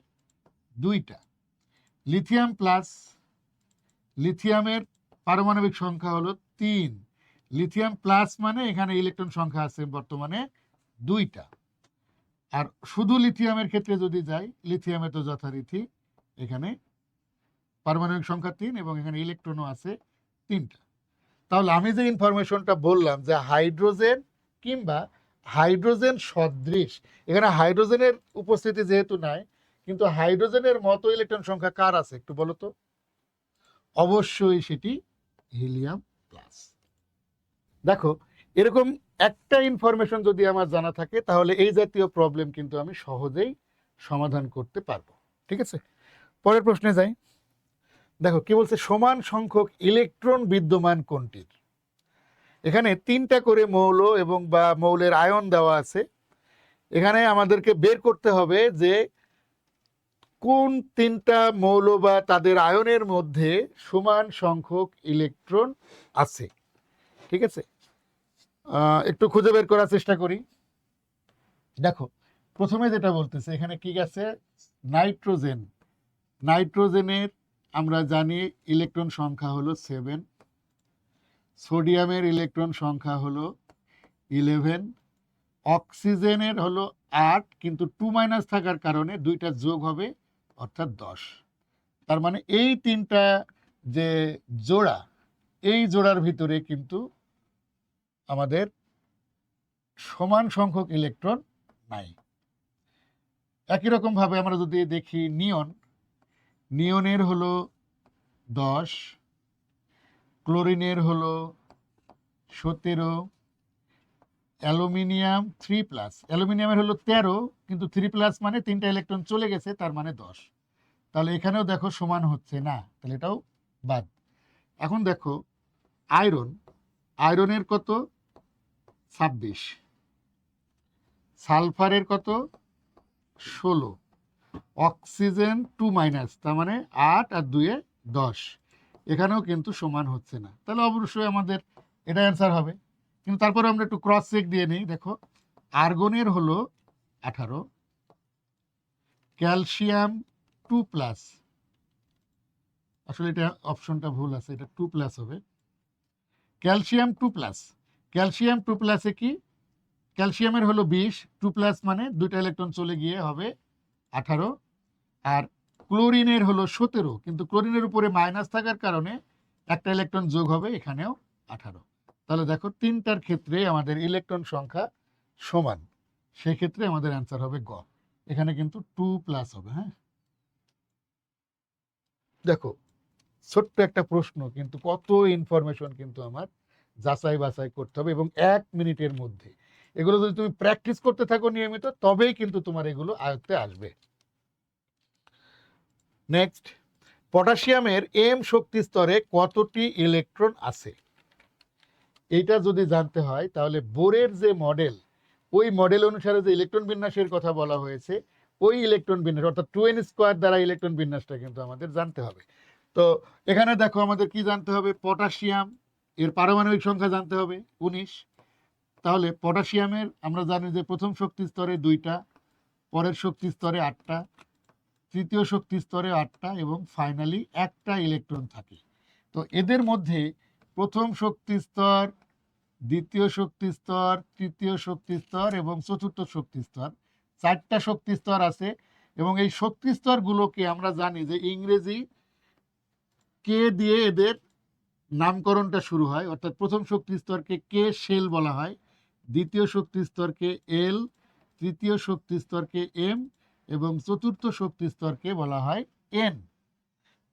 2টা। লিথিয়াম প্লাস, লিথিয়ামের পারমাণবিক সংখ্যা হলো 3। লিথিয়াম প্লাস মানে এখানে ইলেকট্রন সংখ্যা আছে বর্তমানে 2টা। আর শুধু লিথিয়ামের ক্ষেত্রে যদি যাই, লিথিয়ামে তো যথারীতি এখানে পারমাণবিক সংখ্যা 3 এবং এখানে ইলেকট্রনও আছে 3টা। তাহলে আমি যে ইনফরমেশনটা বললাম যে হাইড্রোজেন কিংবা হাইড্রোজেন সদৃশ, এখানে হাইড্রোজেনের উপস্থিতি যেহেতু নাই, কিন্তু হাইড্রোজেনের মতো ইলেকট্রন সংখ্যা কার আছে একটু বলো তো? অবশ্যই সেটি হিলিয়াম প্লাস। দেখো, এরকম একটা ইনফরমেশন যদি আমার জানা থাকে তাহলে এই জাতীয় প্রবলেম কিন্তু আমি সহজেই সমাধান করতে পারবো। ঠিক আছে, পরের প্রশ্নে যাই। দেখো কি বলছে, সমান সংখ্যক ইলেকট্রন বিদ্যমান কোনটির? এখানে 3টা করে মৌল এবং বা মৌলের আয়ন দেওয়া আছে। এখানে আমাদেরকে বের করতে হবে যে কোন 3টা মৌল বা তাদের আয়নের মধ্যে সমান সংখ্যক ইলেকট্রন আছে। ঠিক আছে, একটু খুঁজে বের করার চেষ্টা করি। দেখো, প্রথমে যেটা বলতেছে এখানে কি আছে? নাইট্রোজেন। নাইট্রোজেনের আমরা জানি ইলেকট্রন সংখ্যা হলো 7, সোডিয়ামের ইলেকট্রন সংখ্যা হলো 11, অক্সিজেনের হলো 8, কিন্তু 2 থাকার কারণে 2টা যোগ হবে অর্থাৎ 10। তার মানে এই 3টা যে জোড়া, এই জোড়ার ভিতরে কিন্তু আমাদের সমান সংখ্যক ইলেকট্রন নাই। একই রকম ভাবে আমরা যদি দেখি নিয়ন, নিয়নের হলো 10, ক্লোরিনের হলো 17, অ্যালুমিনিয়াম 3+, অ্যালুমিনিয়ামের হলো 13, কিন্তু 3+ মানে 3টা ইলেকট্রন চলে গেছে, তার মানে 10। তাহলে এখানেও দেখো সমান হচ্ছে না, তাহলে এটাও বাদ। এখন দেখো আয়রন, আয়রনের কত? 26, সালফারের কত? 16, অক্সিজেন 2-, তার মানে 8 আর 2 এ 10। এখানেও কিন্তু সমান হচ্ছে না, তাহলে অবশ্যই আমাদের এটা অ্যান্সার হবে। কিন্তু তারপরে আমরা একটু ক্রস চেক দিয়ে নিই। দেখো, আর্গনের হলো 18, ক্যালসিয়াম 2+, আসলে এটা অপশনটা ভুল আছে, এটা 2+ হবে। ক্যালসিয়াম 2+, ক্যালসিয়াম 2+-এ কি? ক্যালসিয়ামের হলো 20, 2+ মানে 2টা ইলেকট্রন চলে গিয়ে হবে 18। আর ক্লোরিনের হলো 17, কিন্তু ক্লোরিনের উপরে মাইনাস থাকার কারণে একটা ইলেকট্রন যোগ হবে, এখানেও 18। তাহলে দেখো 3টার ক্ষেত্রে আমাদের ইলেকট্রন সংখ্যা সমান, সেক্ষেত্রে আমাদের অ্যান্সার হবে গ। এখানে কিন্তু 2+ হবে। হ্যাঁ, দেখো ছোট্ট একটা প্রশ্ন, কিন্তু কত ইনফরমেশন কিন্তু আমার যাচাই বাছাই করতে হবে, এবং 1 মিনিটের মধ্যে এগুলো যদি তুমি প্র্যাকটিস করতে থাকো নিয়মিত, তবেই কিন্তু তোমার এগুলো আয়ত্তে আসবে। নেক্সট, পটাশিয়ামের এম শক্তি স্তরে কতটি ইলেকট্রন আছে? এইটা যদি জানতে হয় তাহলে বোরের যে মডেল, ওই মডেল অনুসারে যে ইলেকট্রন বিন্যাসের কথা বলা হয়েছে, ওই ইলেকট্রন বিন্যাস অর্থাৎ 2n² দ্বারা ইলেকট্রন বিন্যাসটা কিন্তু আমাদের জানতে হবে। তো এখানে দেখো আমাদের কি জানতে হবে? পটাশিয়াম এর পারমাণবিক সংখ্যা জানতে হবে 19। তাহলে পটাশিয়ামের আমরা জানি যে প্রথম শক্তি স্তরে 2টা, পরের শক্তি স্তরে 8টা, তৃতীয় শক্তি স্তরে 8টা, এবং ফাইনালি একটা ইলেকট্রন থাকে। তো এদের মধ্যে প্রথম শক্তি স্তর, দ্বিতীয় শক্তি স্তর, তৃতীয় শক্তি স্তর এবং চতুর্থ শক্তি স্তর, 4টা শক্তি স্তর আছে। এবং এই শক্তি স্তরগুলোকে আমরা জানি যে ইংরেজি কে দিয়ে এদের নামকরণটা শুরু হয়, অর্থাৎ প্রথম শক্তি স্তরকে কে শেল বলা হয়, দ্বিতীয় শক্তি স্তরকে এল, তৃতীয় শক্তি স্তরকে এম এবং চতুর্থ শক্তি স্তরকে বলা হয় এন।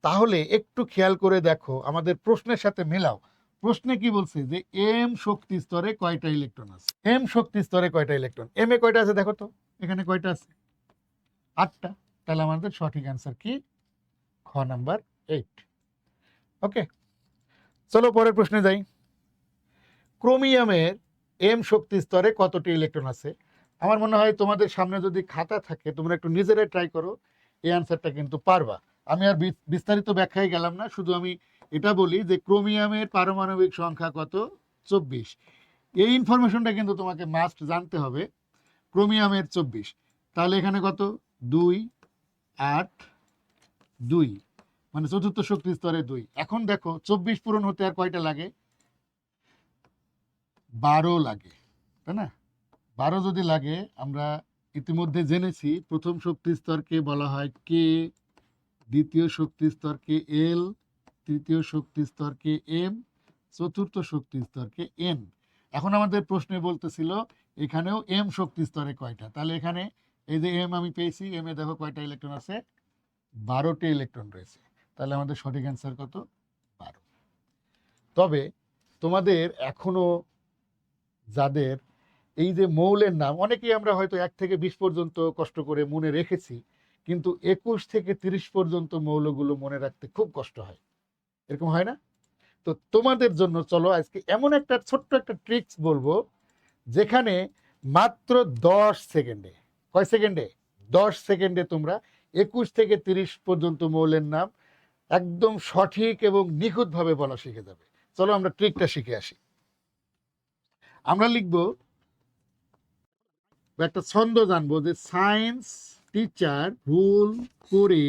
তাহলে একটু খেয়াল করে দেখো, আমাদের প্রশ্নের সাথে মেলাও। প্রশ্নে কি বলছে যে এম শক্তি স্তরে কয়টা ইলেকট্রন আছে। এম শক্তি স্তরে কয়টা ইলেকট্রন, এম এ কয়টা আছে দেখো তো, এখানে কয়টা আছে, 8টা। তাহলে আমাদের সঠিক অ্যান্সার কি, খ নাম্বার 8। ওকে, চলো পরের প্রশ্নে যাই। ক্রোমিয়ামের এম শক্তি স্তরে কতটি ইলেকট্রন আছে? আমার মনে হয় তোমাদের সামনে যদি খাতা থাকে তোমরা একটু নিজেরাই ট্রাই করো, এই অ্যান্সারটা কিন্তু পারবা। আমি আর বিস্তারিত ব্যাখ্যায় গেলাম না, শুধু আমি এটা বলি যে ক্রোমিয়ামের পারমাণবিক সংখ্যা কত, 24। এই ইনফরমেশনটা কিন্তু তোমাকে মাস্ট জানতে হবে, ক্রোমিয়ামের 24। তাহলে এখানে কত, 2 8 2, মানে চতুর্থ শক্তি স্তরে 2। এখন দেখো 24 পূরণ হতে আর কয়টা লাগে, 12 লাগে, তাই না? 12 যদি লাগে, আমরা ইতিমধ্যে জেনেছি প্রথম শক্তি স্তরকে বলা হয় কে, দ্বিতীয় শক্তি স্তরকে এল, তৃতীয় শক্তি স্তরকে এম, চতুর্থ শক্তি স্তরকে এন। এখন আমাদের প্রশ্নে বলতেছিল এখানেও এম শক্তি স্তরে কয়টা, তাহলে এখানে এই যে এম আমি পেয়েছি, এম এ দেখো কয়টা ইলেকট্রন আছে, 12টি ইলেকট্রন রয়েছে। তাহলে আমাদের সঠিক অ্যান্সার কত, 12। তবে তোমাদের এখনো যাদের এই যে মৌলের নাম, অনেকেই আমরা হয়তো 1 থেকে 20 পর্যন্ত কষ্ট করে মনে রেখেছি, কিন্তু 21 থেকে 30 পর্যন্ত মৌলগুলো মনে রাখতে খুব কষ্ট হয়, এরকম হয় না? তো তোমাদের জন্য চলো আজকে এমন একটা ছোট্ট একটা ট্রিক্স বলবো, যেখানে মাত্র 10 সেকেন্ডে, কয় সেকেন্ডে, 10 সেকেন্ডে তোমরা 21 থেকে 30 পর্যন্ত মৌলের নাম একদম সঠিক এবং নিখুঁতভাবে বলা শিখে যাবে। চলো আমরা ট্রিকটা শিখে আসি। আমরা লিখবো, একটা ছন্দ জানবো যে সায়েন্স টিচার ভুল করে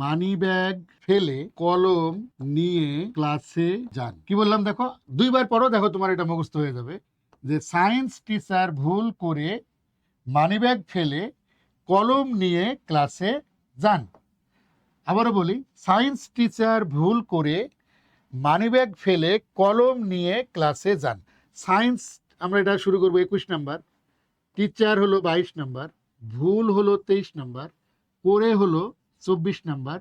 মানি ব্যাগ ফেলে কলম নিয়ে ক্লাসে যান। কি বললাম দেখো, 2বার পড়ো, দেখো তোমার এটা মুখস্থ হয়ে যাবে, যে সায়েন্স টিচার ভুল করে মানি ব্যাগ ফেলে কলম নিয়ে ক্লাসে যান। আবারও বলি, সায়েন্স টিচার ভুল করে মানি ব্যাগ ফেলে কলম নিয়ে ক্লাসে যান। সায়েন্স আমরা এটা শুরু করবো 21 নাম্বার, টিচার হলো 22 নাম্বার, ভুল হলো 23 নাম্বার, করে হলো 24 নাম্বার,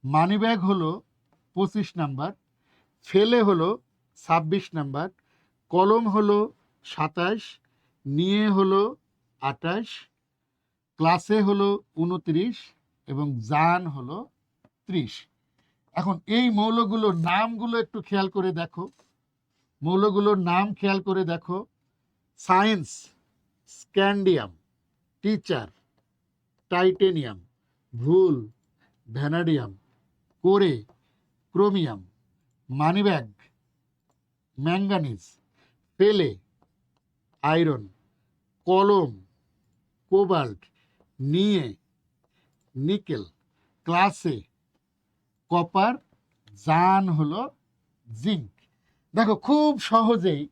মানিব্যাগ হলো 25 নাম্বার, ফেলে হলো 26 নাম্বার, কলম হলো 27, নিয়ে হলো 28, ক্লাসে হলো 29 এবং জান হলো 30। এখন এই মৌলগুলোর নামগুলো একটু খেয়াল করে দেখো, মৌলগুলোর নাম খেয়াল করে দেখো, সায়েন্স স্ক্যান্ডিয়াম, টিচার টাইটেনিয়াম, ভুল ভ্যানাডিয়াম, করে ক্রোমিয়াম, মানিব্যাগ ম্যাঙ্গানিজ, পেলে আয়রন, কলম কোবাল্ট, নিয়ে নিকেল, ক্লাসে কপার, জান হলো জিঙ্ক। দেখো খুব সহজেই,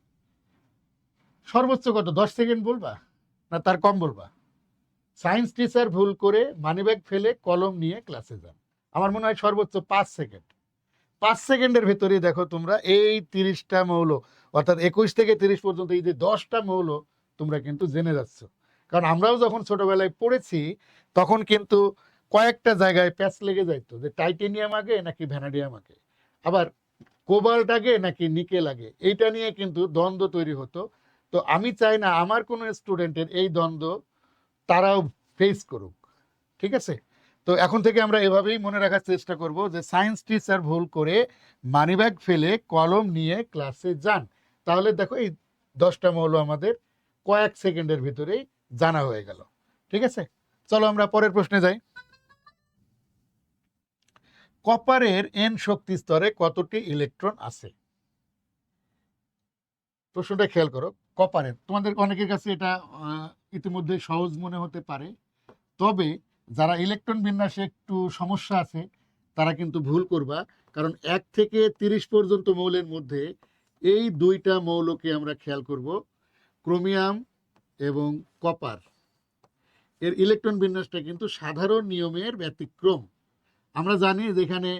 সর্বোচ্চ কত 10 সেকেন্ড বলবা না তার কম বলবা? সায়েন্স টিচার ভুল করে মানিব্যাগ ফেলে কলম নিয়ে ক্লাসে যান, আমার মনে হয় সর্বোচ্চ 5 সেকেন্ড। 5 সেকেন্ডের ভেতরে দেখো তোমরা এই 30টা মৌল, অর্থাৎ 21 থেকে 30 পর্যন্ত এই যে 10টা মৌল তোমরা কিন্তু জেনে যাচ্ছ। কারণ আমরাও যখন ছোটবেলায় পড়েছি তখন কিন্তু কয়েকটা জায়গায় প্যাচ লেগে যাইতো, যে টাইটেনিয়াম আগে নাকি ভ্যানাডিয়াম আগে, আবার কোবাল্ট আগে নাকি নিকেল আগে, এইটা নিয়ে কিন্তু দ্বন্দ্ব তৈরি হতো। তো আমি চাই না আমার কোনো স্টুডেন্টের এই দ্বন্দ্ব তারাও ফেস করুক, ঠিক আছে? তো এখন থেকে আমরা এভাবেই মনে রাখার চেষ্টা করব যে সায়েন্স টিচার ভুল করে মানিব্যাগ ফেলে কলম নিয়ে ক্লাসে যান। তাহলে দেখো এই 10টা মৌল আমাদের কয়েক সেকেন্ডের ভিতরেই জানা হয়ে গেল, ঠিক আছে? চলো আমরা পরের প্রশ্নে যাই। কপারের এন শক্তি স্তরে কতটি ইলেকট্রন আছে? প্রশ্নটা খেয়াল করো, কপারের, তোমাদের অনেকের কাছে এটা ইতিমধ্যে সহজ মনে হতে পারে, তবে যারা ইলেকট্রন বিন্যাসে একটু সমস্যা আছে তারা কিন্তু ভুল করবা, কারণ 1 থেকে 30 পর্যন্ত মৌলের মধ্যে এই 2টা মৌলকে আমরা খেয়াল করব, ক্রোমিয়াম এবং কপার, এর ইলেকট্রন বিন্যাসটা কিন্তু সাধারণ নিয়মের ব্যতিক্রম। আমরা জানি যেখানে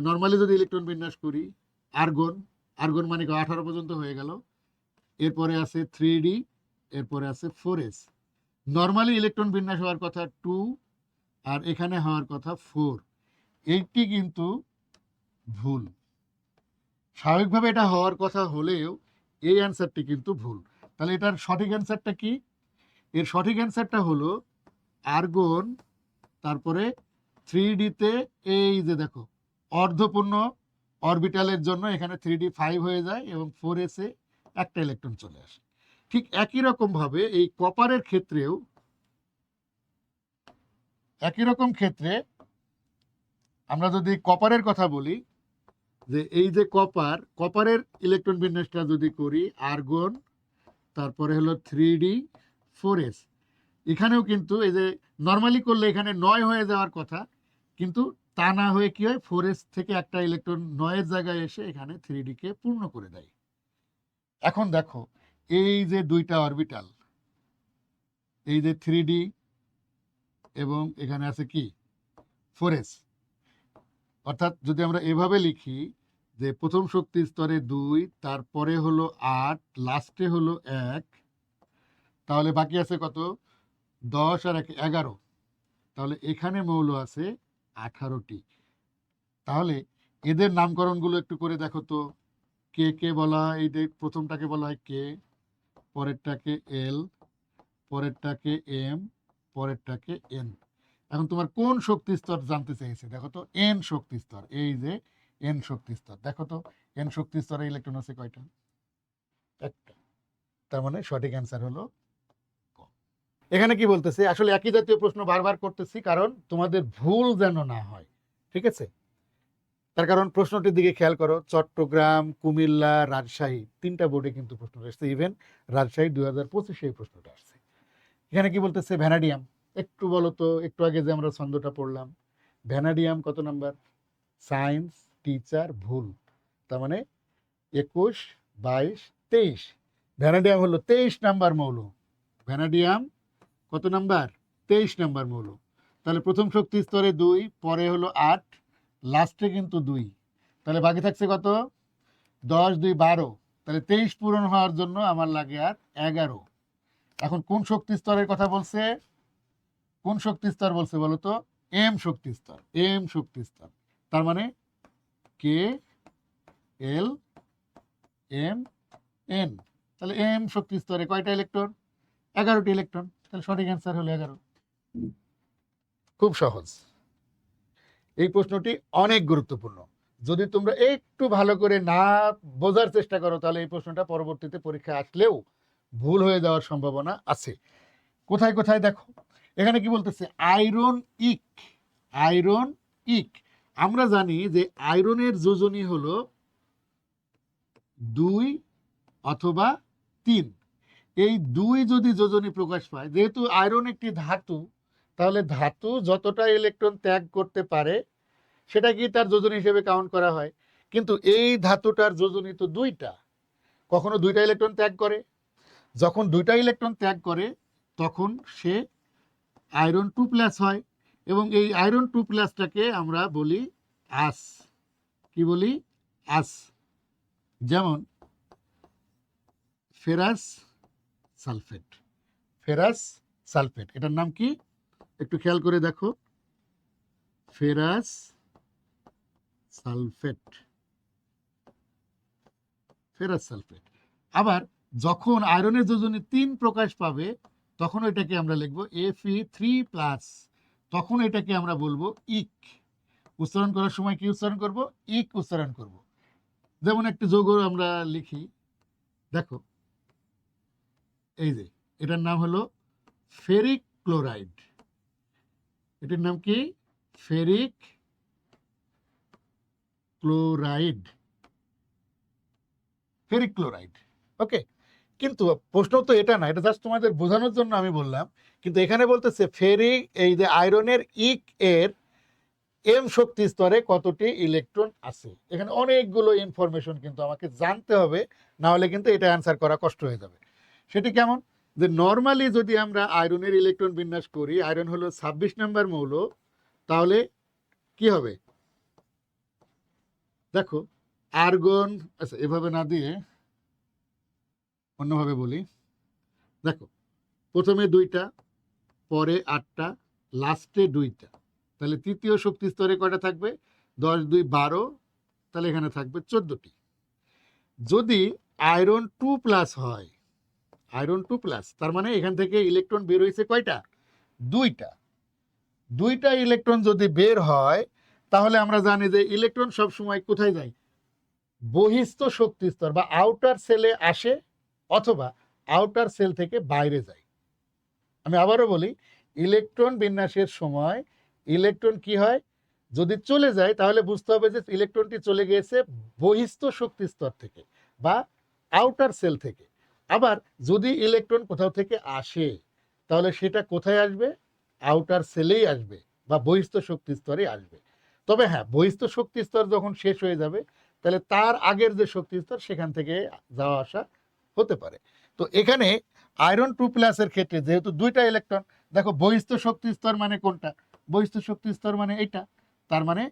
নর্মালি যদি ইলেকট্রন বিন্যাস করি, আর্গন, আর্গন মানে 18 পর্যন্ত হয়ে গেল, এরপরে আছে 3d, এরপরে আছে 4s। নর্মালি ইলেকট্রন বিন্যাস হওয়ার কথা 2, আর এখানে হওয়ার কথা 4। এইটি কিন্তু ভুল। স্বাভাবিকভাবে এটা হওয়ার কথা হলেও এই অ্যান্সারটি কিন্তু ভুল। তাহলে এটার সঠিক অ্যান্সারটা কি? এর সঠিক অ্যান্সারটা হলো আর্গন, তারপরে 3D-তে এই যে দেখো অর্ধপূর্ণ অরবিটালের জন্য এখানে 3D 5 হয়ে যায় এবং 4s-এ একটা ইলেকট্রন চলে আসে। ঠিক একই রকমভাবে এই কপারের ক্ষেত্রেও একই রকম ক্ষেত্রে আমরা যদি কপারের কথা বলি, যে এই যে কপারের ইলেকট্রন বিন্যাসটা যদি করি আর্গন, তারপরে হলো 3D 4s, এখানেও কিন্তু এই যে নর্মালি করলে এখানে 9 হয়ে যাওয়ার কথা, কিন্তু তা না হয়ে কি হয়, 4s থেকে একটা ইলেকট্রন 9-এর জায়গায় এসে এখানে 3D-কে পূর্ণ করে দেয়। এখন দেখো এই যে দুইটা অরবিটাল, এই যে 3D এবং এখানে আছে কি 4s, অর্থাৎ যদি আমরা এভাবে লিখি যে প্রথম শক্তি স্তরে 2, তারপরে হলো 8, লাস্টে হলো 1, তাহলে বাকি আছে কত? 10 আর 1 11। তাহলে এখানে মৌল আছে 18টি। তাহলে এদের নামকরণগুলো একটু করে দেখো তো। কে কে বলা হয়? এই যে প্রথমটাকে বলা হয় কে, পরেরটাকে এল, পরেরটাকে এম, পরেরটাকে এন। এখন তোমার কোন শক্তি স্তর জানতে চাইছে? দেখো তো এন শক্তি স্তর, এই যে এন শক্তি স্তর, দেখো তো এন শক্তি স্তরে ইলেকট্রন আছে কয়টা? একটা। তার মানে সঠিক অ্যান্সার হলো ক। এখানে কি বলতেছে, আসলে একই জাতীয় প্রশ্ন বারবার করতেছি কারণ তোমাদের ভুল যেন না হয়, ঠিক আছে? তার কারণ প্রশ্নটির দিকে খেয়াল করো, চট্টগ্রাম, কুমিল্লা, রাজশাহী, 3টা বোর্ডে কিন্তু প্রশ্নটা আসছে। ইভেন রাজশাহী 2025-এ এই প্রশ্নটা আসছে। এখানে কি বলতেছে? ভ্যানাডিয়াম। একটু বলো তো, একটু আগে যে আমরা ছন্দটা পড়লাম, ভ্যানাডিয়াম কত নাম্বার? সায়েন্স টিচার ভুল। তার মানে 21, 22, 23। ভ্যানাডিয়াম হলো 23 নাম্বার মৌল। ভ্যানাডিয়াম কত নাম্বার? 23 নাম্বার মৌল। তাহলে প্রথম শক্তি স্তরে 2, পরে হলো 8, লাস্টে কিন্তু 2। তাহলে বাকি থাকছে কত? 10, 2, 12। তাহলে 23 পূরণ হওয়ার জন্য আমার লাগে আর 11। এখন কোন শক্তি স্তরের কথা বলছে? কোন শক্তি স্তর বলছে বলো তো? এম শক্তি স্তর, এম শক্তি স্তর। তার মানে কে এল এম এন। তাহলে এম শক্তি স্তরে কয়টা ইলেকট্রন? 11টি ইলেকট্রন। তাহলে সঠিক অ্যান্সার হলো 11। খুব সহজ। এই প্রশ্নটি অনেক গুরুত্বপূর্ণ। যদি তোমরা একটু ভালো করে না বোঝার চেষ্টা করো তাহলে এই প্রশ্নটা পরবর্তীতে পরীক্ষায় আসলেও ভুল হয়ে যাওয়ার সম্ভাবনা আছে। কোথায় কোথায় দেখো, এখানে কি বলতেছে? আয়রন ইক, আয়রন ইক। আমরা জানি যে আয়রনের যোজনী হলো 2 অথবা 3। এই 2 যদি যোজনী প্রকাশ পায়, যেহেতু আয়রন একটি ধাতু, তাহলে ধাতু যতটা ইলেকট্রন ত্যাগ করতে পারে সেটা কি তার যোজনী হিসেবে কাউন্ট করা হয়। কিন্তু এই ধাতুটার যোজনী তো 2টা, কখনো 2টা ইলেকট্রন ত্যাগ করে। যখন 2টা ইলেকট্রন ত্যাগ করে তখন সে আয়রন 2+ হয়, এবং এই আয়রন 2+টাকে আমরা বলি আস। কি বলি? আস। যেমন ফেরাস সালফেট, ফেরাস সালফেট, এটার নাম কি একটু খেয়াল করে দেখো, ফেরাস সালফেট, ফেরাস সালফেট। আবার যখন আয়রনের যোজনী 3 প্রকাশ পাবে তখন এটাকে আমরা লিখব Fe3+, তখন এটাকে আমরা বলবো ইক। উচ্চারণ করার সময় কি উচ্চারণ করব? ইক উচ্চারণ করব। যেমন একটি যৌগ আমরা লিখি, দেখো এই যে এটার নাম হলো ফেরিক ক্লোরাইড। এটার নাম কি? Ferric chloride, ferric chloride. Okay, কিন্তু প্রশ্ন তো এটা না, এটা জাস্ট তোমাদের বোঝানোর জন্য আমি বললাম। কিন্তু এখানে বলতেছে ফেরিক, এই যে আয়রনের ইক এর এম শক্তি স্তরে কতটি ইলেকট্রন আছে। এখানে অনেকগুলো ইনফরমেশন কিন্তু আমাকে জানতে হবে, না হলে কিন্তু এটা অ্যান্সার করা কষ্ট হয়ে যাবে। সেটি কেমন? যে নর্মালি যদি আমরা আয়রনের ইলেকট্রন বিন্যাস করি, আয়রন হলো 26 নাম্বার মৌল, তাহলে কি হবে দেখো, আর্গন, আচ্ছা এভাবে না দিয়ে অন্যভাবে বলি। দেখো প্রথমে 2টা, পরে 8টা, লাস্টে 2টা। তাহলে তৃতীয় শক্তি স্তরে কয়টা থাকবে? 10 2 12, তাহলে এখানে থাকবে 14টি। যদি আয়রন 2+ হয়, আয়রন 2+, তার মানে এখান থেকে ইলেকট্রন বের হয়েছে কয়টা? 2টা। 2টা ইলেকট্রন যদি বের হয়, তাহলে আমরা জানি যে ইলেকট্রন সব সময় কোথায় যায়? বহিস্থ শক্তি স্তর বা আউটার সেলে আসে, অথবা আউটার সেল থেকে বাইরে যায়। আমি আবারও বলি, ইলেকট্রন বিন্যাসের সময় ইলেকট্রন কি হয়? যদি চলে যায় তাহলে বুঝতে হবে যে ইলেকট্রনটি চলে গিয়েছে বহিস্থ শক্তি স্তর থেকে বা আউটার সেল থেকে। আবার যদি ইলেকট্রন কোথাও থেকে আসে, তাহলে সেটা কোথায় আসবে? আউটার সেলেই আসবে বা বহিস্থ শক্তি স্তরে আসবে। তবে হ্যাঁ, বহিস্থ শক্তি স্তর যখন শেষ হয়ে যাবে, তাহলে তার আগের যে শক্তি স্তর সেখান থেকে যাওয়া আসা হতে পারে। তো এখানে আয়রন 2+ এর ক্ষেত্রে যেহেতু 2টা ইলেকট্রন, দেখো বহিস্থ শক্তি স্তর মানে কোনটা? বহিস্থ শক্তি স্তর মানে এইটা। তার মানে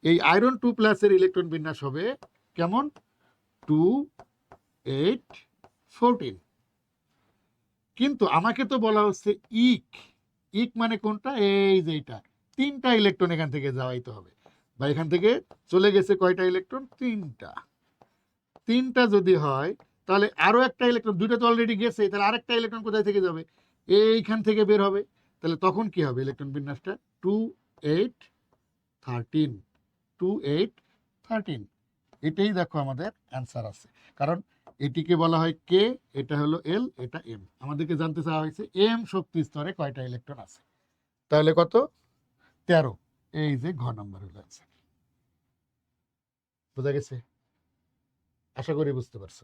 এই আয়রন 2+ এর ইলেকট্রন বিন্যাস হবে কেমন? 2 8 14। কিন্তু আমাকে তো বলা হচ্ছে ইক। ইক মানে কোনটা? এই যে এটা, 3টা ইলেকট্রন এখান থেকে যাওয়াইতে হবে, বা এখান থেকে চলে গেছে কয়টা ইলেকট্রন? 3টা। 3টা যদি হয়, তাহলে আরো একটা ইলেকট্রন, 2টা তো অলরেডি গেছে, তাহলে আরেকটা ইলেকট্রন কোথায় থেকে যাবে? এইখান থেকে বের হবে। তাহলে তখন কি হবে ইলেকট্রন বিন্যাসটা? 2 8 13, 2 8 13। এটাই দেখো আমাদের অ্যান্সার আছে। কারণ এটিকে বলা হয় কে, এটা হলো এল, এটা এম। আমাদেরকে জানতে চাওয়া হয়েছে এম শক্তি স্তরে কয়টা ইলেকট্রন আছে। তাহলে কত? 13। এই যে ঘ নাম্বার হলো অ্যান্সার। বোঝা গেছে? আশা করি বুঝতে পারছো।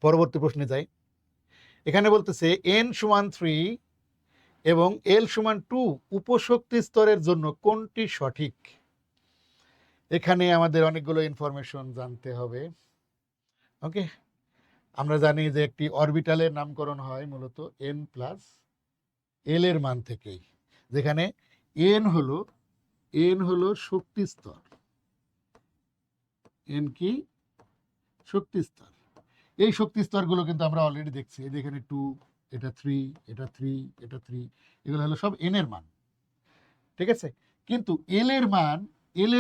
পরবর্তী প্রশ্নে যাই। এখানে বলতেছে n সমান 3 এবং l সমান 2 উপশক্তি স্তরের জন্য কোনটি সঠিক? এখানে আমাদের অনেকগুলো ইনফরমেশন জানতে হবে। ওকে, আমরা জানি যে একটি অরবিটালের নামকরণ হয় মূলত n প্লাস l এর মান থেকেই, যেখানে n হলো শক্তি স্তর। n কি? শক্তি স্তর। এই শক্তি স্তরগুলো কিন্তু আমরা অলরেডি দেখছি। এই যে এখানে 2, এটা 3, এটা 3, এটা 3, এগুলো হলো সব n এর মান। ঠিক আছে? কিন্তু এল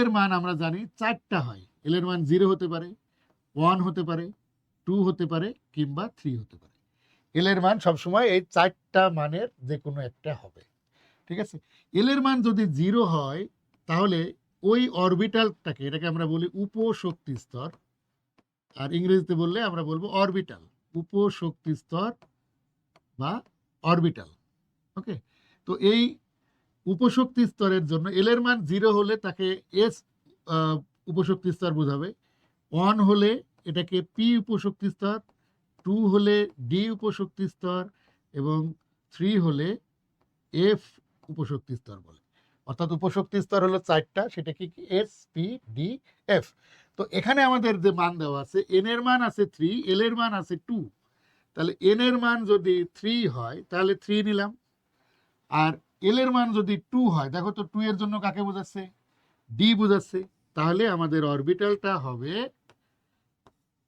এর মান আমরা জানি 4টা হয়। এল এর মান 0 হতে পারে, 1 হতে পারে, 2 হতে পারে, কিংবা 3 হতে পারে। এল এর মান সবসময় এই 4টা মানের যে কোনো একটা হবে। ঠিক আছে? এল এর মান যদি 0 হয়, তাহলে ওই অরবিটালটাকে, এটাকে আমরা বলি উপশক্তি স্তর, আর ইংরেজিতে বললে আমরা বলবো অরবিটাল। উপশক্তি স্তর বা অরবিটাল। ওকে, তো এই উপশক্তি স্তরের জন্য এল এর মান 0 হলে তাকে এস উপশক্তি স্তর বোঝাবে, 1 হলে এটাকে পি উপশক্তি স্তর, 2 হলে ডি উপশক্তি স্তর, এবং 3 হলে এফ উপশক্তি স্তর বলে। অর্থাৎ উপশক্তি স্তর হলো 4টা, সেটা কি কি? S, P, D, F. তো এখানে আমাদের যে মান দেওয়া আছে, এন এর মান আছে 3, এল এর মান আছে 2। তাহলে এন এর মান যদি 3 হয়, তাহলে 3 নিলাম। আর এল এর মান যদি 2 হয়, দেখো তো 2 এর জন্য কাকে বোঝাচ্ছে? ডি বোঝাচ্ছে। তাহলে আমাদের অরবিটালটা হবে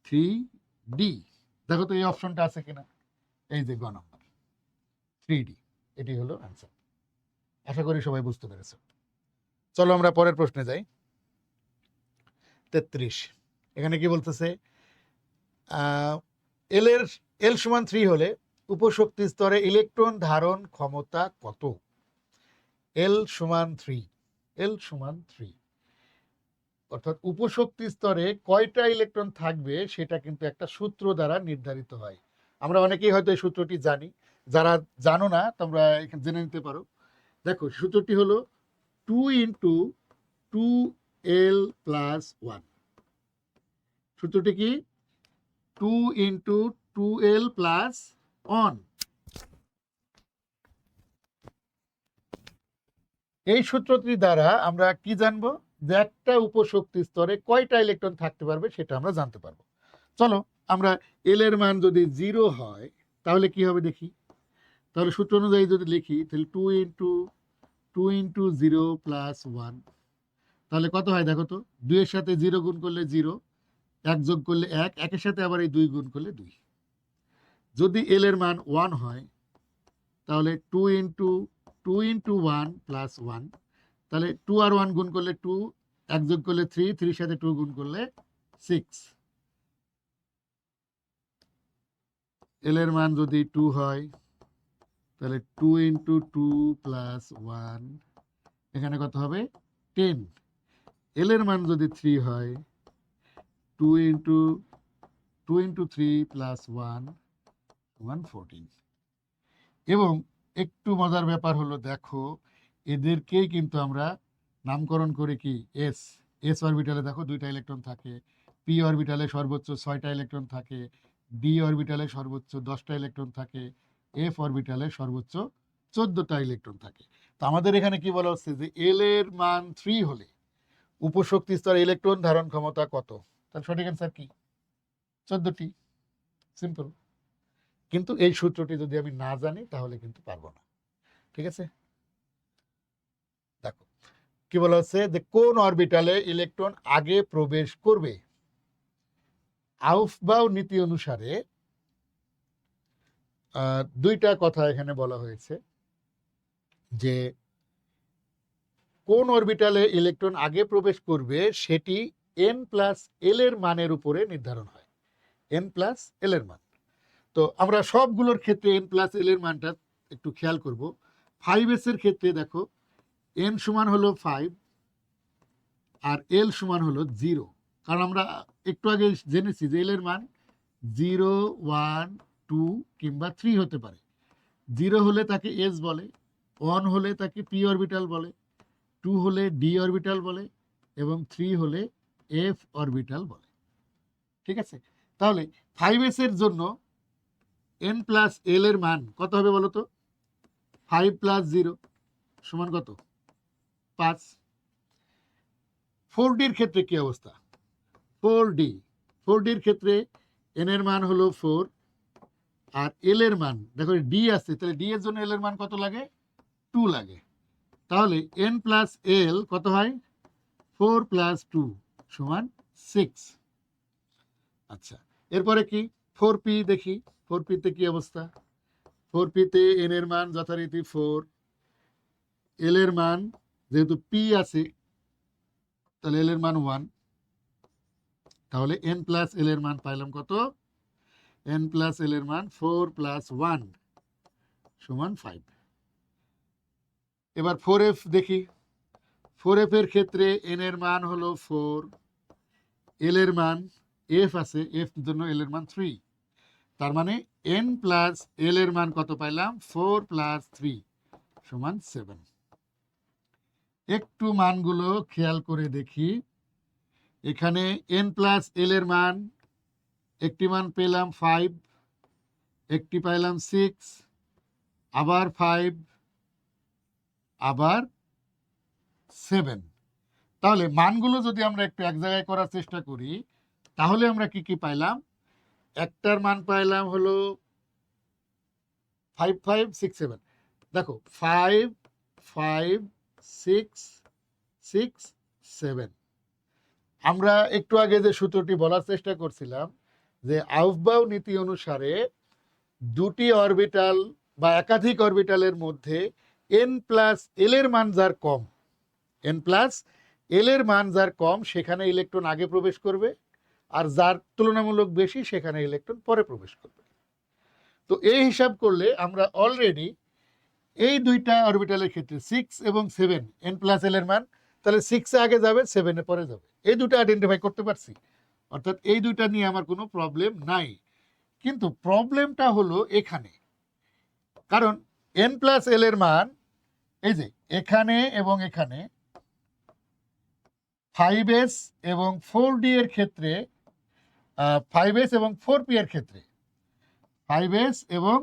3D। দেখো তো এই অপশনটা আছে কিনা। এই যে গ নাম্বার 3D, এটি হলো অ্যান্সার। আশা করি সবাই বুঝতে পেরেছে। চলো আমরা পরের প্রশ্নে যাই। 33। এখানে কি বলতেছে? এল সমান 3 হলে উপশক্তি স্তরে ইলেকট্রন ধারণ ক্ষমতা কত? এল সমান 3, এল সমান 3, অর্থাৎ উপশক্তি স্তরে কয়টা ইলেকট্রন থাকবে সেটা কিন্তু একটা সূত্র দ্বারা নির্ধারিত হয়। আমরা অনেকেই হয়তো এই সূত্রটি জানি, যারা জানো না তোমরা এখানে জেনে নিতে পারো। দেখো সূত্রটি হলো 2 ইন্টু 2l প্লাস 1। সূত্রটি কি? 2 ইন্টু 2l প্লাস 1। এই সূত্রটি দ্বারা আমরা কি জানবো? যে একটা উপশক্তি স্তরে কয়টা ইলেকট্রন থাকতে পারবে সেটা আমরা জানতে পারবো। চলো আমরা এল এর মান যদি 0 হয়, তাহলে কি হবে দেখি। তাহলে সূত্র অনুযায়ী যদি লিখি, তাহলে 2 ইন্টু 0 প্লাস 1, তাহলে কত হয় দেখো তো? 2 এর সাথে 0 গুণ করলে 0, 1 যোগ করলে 1, 1 এর সাথে আবার এই 2 গুণ করলে 2। যদি এল এর মান 1 হয়, তাহলে 2 into two into one plus one, তাহলে টু আর ওয়ান গুণ করলে টু, এক যোগ করলে থ্রি, থ্রির সাথে টু গুণ করলে সিক্স। এল এর মান যদি টু হয় তাহলে two into two plus one, এখানে কত হবে 10। এল এর মান যদি থ্রি হয় two into three plus one 14। এবং একটু মজার ব্যাপার হলো, দেখো এদেরকেই কিন্তু আমরা নামকরণ করি কি এস। এস অরবিটালে দেখো দুইটা ইলেকট্রন থাকে, পি অরবিটালে সর্বোচ্চ 6টা ইলেকট্রন থাকে, ডি অরবিটালে সর্বোচ্চ 10টা ইলেকট্রন থাকে, এফ অরবিটালে সর্বোচ্চ 14টা ইলেকট্রন থাকে। তো আমাদের এখানে কি বলা হচ্ছে যে এল এর মান 3 হলে উপশক্তি স্তরে ইলেকট্রন ধারণ ক্ষমতা কত? তার সঠিক অ্যান্সার কি? 14টি। সিম্পল। কিন্তু এই সূত্রটি যদি আমি না জানি তাহলে কিন্তু পারবো না। ঠিক আছে, দেখো কি বলা হচ্ছে যে কোন অরবিটালে ইলেকট্রন আগে প্রবেশ করবে। আউফবাউ নীতি অনুসারে দুইটা কথা এখানে বলা হয়েছে যে কোন অরবিটালে ইলেকট্রন আগে প্রবেশ করবে সেটি এন প্লাস এল এর মানের উপরে নির্ধারণ হয়। এন প্লাস এল এর মান। তো আমরা সবগুলোর ক্ষেত্রে এন প্লাস এল এর মানটা একটু খেয়াল করব। 5s এর ক্ষেত্রে দেখো এন সমান হলো 5 আর এল সমান হলো 0, কারণ আমরা একটু আগে জেনেছি যে এল এর মান 0, 1, 2 কিংবা 3 হতে পারে। 0 হলে তাকে এস বলে, 1 হলে তাকে পি অরবিটাল বলে, 2 হলে ডি অরবিটাল বলে এবং 3 হলে এফ অরবিটাল বলে। ঠিক আছে, তাহলে 5s এর জন্য এন প্লাস এল এর মান কত হবে বলো তো? 5 প্লাস 0 সমান কত? 5। 4ডির ক্ষেত্রে কি অবস্থা? 4ডির ক্ষেত্রে এন এর মান হলো 4 আর এল এর মান দেখো ডি আছে, তাহলে ডি এর জন্য এল এর মান কত লাগে? 2 লাগে। তাহলে এন প্লাস এল কত হয়? 4 প্লাস 2 সমান 6। আচ্ছা, এরপরে কি 4p দেখি। 4p তে কি অবস্থা? 4p তে এন এর মান যথারীতি 4, এল এর মান যেহেতু পি আছে তাহলে এল এর মান 1, তাহলে এন প্লাস এল এর মান পাইলাম কত? এন প্লাস এল এর মান 4 প্লাস 1 সমান 5। এবার 4f দেখি। 4f এর ক্ষেত্রে এন এর মান হলো 4, এল এর মান এফ আছে, এফ জন্য এল এর মান 3, তার মানে এন প্লাস এল এর মান কত পাইলাম? 4 প্লাস 3 সমান 7। একটু মানগুলো খেয়াল করে দেখি। এখানে এন প্লাস এল এর মান একটি মান পেলাম 5, একটি পাইলাম 6, আবার 5, আবার 7। তাহলে মানগুলো যদি আমরা একটু এক জায়গায় করার চেষ্টা করি তাহলে আমরা কি কি পাইলাম? একটার মান পাইলাম হলো 5, 5, 6, 7। দেখো 5, 5, 6, 6, 7। আমরা একটু আগে যে সূত্রটি বলার চেষ্টা করছিলাম যে আউফবাউ নীতি অনুসারে দুটি অরবিটাল বা একাধিক অরবিটালের মধ্যে এন প্লাস এল এর মান যার কম, এন প্লাস এল এর মান যার কম সেখানে ইলেকট্রন আগে প্রবেশ করবে, আর যার তুলনামূলক বেশি সেখানে ইলেকট্রন পরে প্রবেশ করবে। তো এই হিসাব করলে আমরা অলরেডি এই দুইটা অরবিটালের ক্ষেত্রে 6 এবং 7 এন প্লাস এল এর মান, তাহলে 6 এ আগে যাবে 7 এ পরে যাবে, এই দুটো আইডেন্টিফাই করতে পারছি। অর্থাৎ এই দুইটা নিয়ে আমার কোনো প্রবলেম নাই। কিন্তু প্রবলেমটা হলো এখানে, কারণ এন প্লাস এল এর মান এই যে এখানে এবং এখানে 5s এবং 4d এর ক্ষেত্রে 5s এবং 4p এর ক্ষেত্রে 5s এবং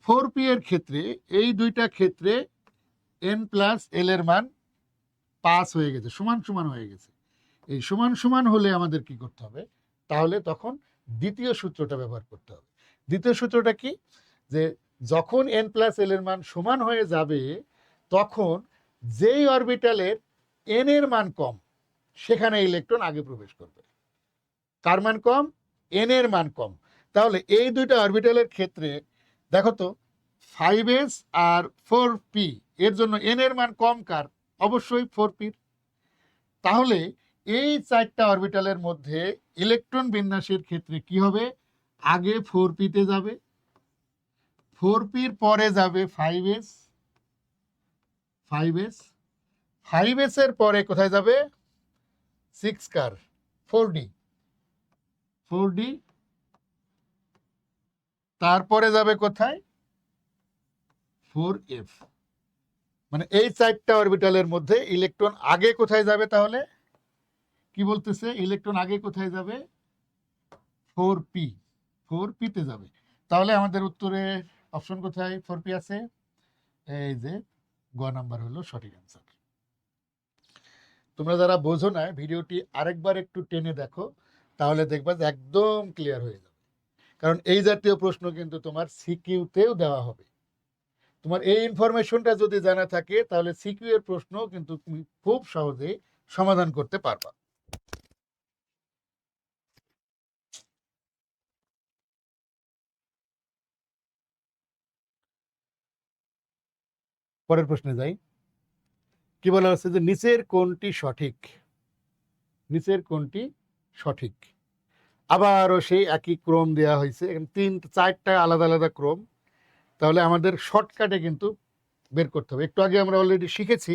4p এর ক্ষেত্রে এই দুইটা ক্ষেত্রে এন প্লাস এল এর মান পাস হয়ে গেছে, সমান সমান হয়ে গেছে। এই সমান সমান হলে আমাদের কি করতে হবে? তাহলে তখন দ্বিতীয় সূত্রটা ব্যবহার করতে হবে। দ্বিতীয় সূত্রটা কি? যে যখন এন প্লাস এল এর মান সমান হয়ে যাবে তখন যেই অরবিটালের এন এর মান কম সেখানে ইলেকট্রন আগে প্রবেশ করবে। কার মান কম? এন এর মান কম। তাহলে এই দুইটা অরবিটালের ক্ষেত্রে দেখো তো 5s আর 4p এর জন্য এন এর মান কম কার? অবশ্যই 4p। তাহলে এই 4টা অরবিটালের মধ্যে ইলেকট্রন বিন্যাসের ক্ষেত্রে কি হবে? আগে 4p তে যাবে, 4p এর পরে যাবে 5s, 5s, 5s এর পরে কোথায় যাবে? 6 কার? 4d, 4d, তারপরে যাবে কোথায়? 4f। মানে এই 4টা অরবিটালের মধ্যে ইলেকট্রন আগে কোথায় যাবে তাহলে? কি বলতেছে? ইলেকট্রন আগে কোথায় যাবে? 4p, 4p তে যাবে। তাহলে আমাদের উত্তরে অপশন কোথায় 4p আছে? এই যে গ নাম্বার হলো সঠিক অ্যান্সার। তোমরা যারা বোঝো না ভিডিওটি আরেকবার একটু টেনে দেখো, তাহলে দেখবা যে একদম ক্লিয়ার হয়ে যাবে। কারণ এই জাতীয় প্রশ্ন কিন্তু তোমার সিকিউতেও দেওয়া হবে। তোমার এই ইনফরমেশনটা যদি জানা থাকে তাহলে সিকিউ এর প্রশ্ন কিন্তু তুমি খুব সহজেই সমাধান করতে পারবা। পরের প্রশ্নে যাই। কি বলা হচ্ছে যে নিচের কোনটি সঠিক? নিচের কোনটি সঠিক? আবারও সেই একই ক্রম দেওয়া হয়েছে, 4টা আলাদা আলাদা ক্রম। তাহলে আমাদের শর্টকাটে কিন্তু বের করতে হবে। একটু আগে আমরা অলরেডি শিখেছি,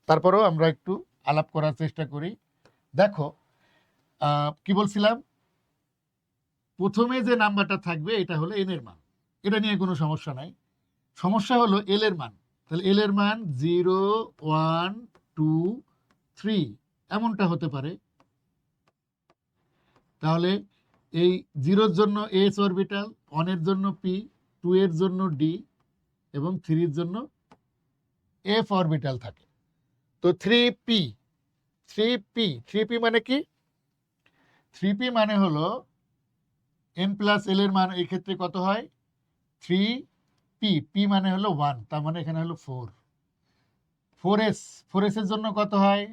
তারপরেও আমরা একটু আলাপ করার চেষ্টা করি। দেখো কি বলছিলাম, প্রথমে যে নাম্বারটা থাকবে এটা হলো এন এর মান, এটা নিয়ে কোনো সমস্যা নাই। সমস্যা হলো এল এর মান। তাহলে এল এর মান 0, 1, 2, 3 এমনটা হতে পারে। তাহলে এই 0-র জন্য এস অরবিটাল, 1-এর জন্য পি, 2-এর জন্য ডি এবং 3-র জন্য এফ অরবিটাল থাকে। তো 3p, 3p মানে কি? 3p মানে হলো n প্লাস এল এর মান এই ক্ষেত্রে কত হয়? 3p, p মানে হলো 1, তার মানে এখানে হলো 4। 4s, 4s এর জন্য কত হয়?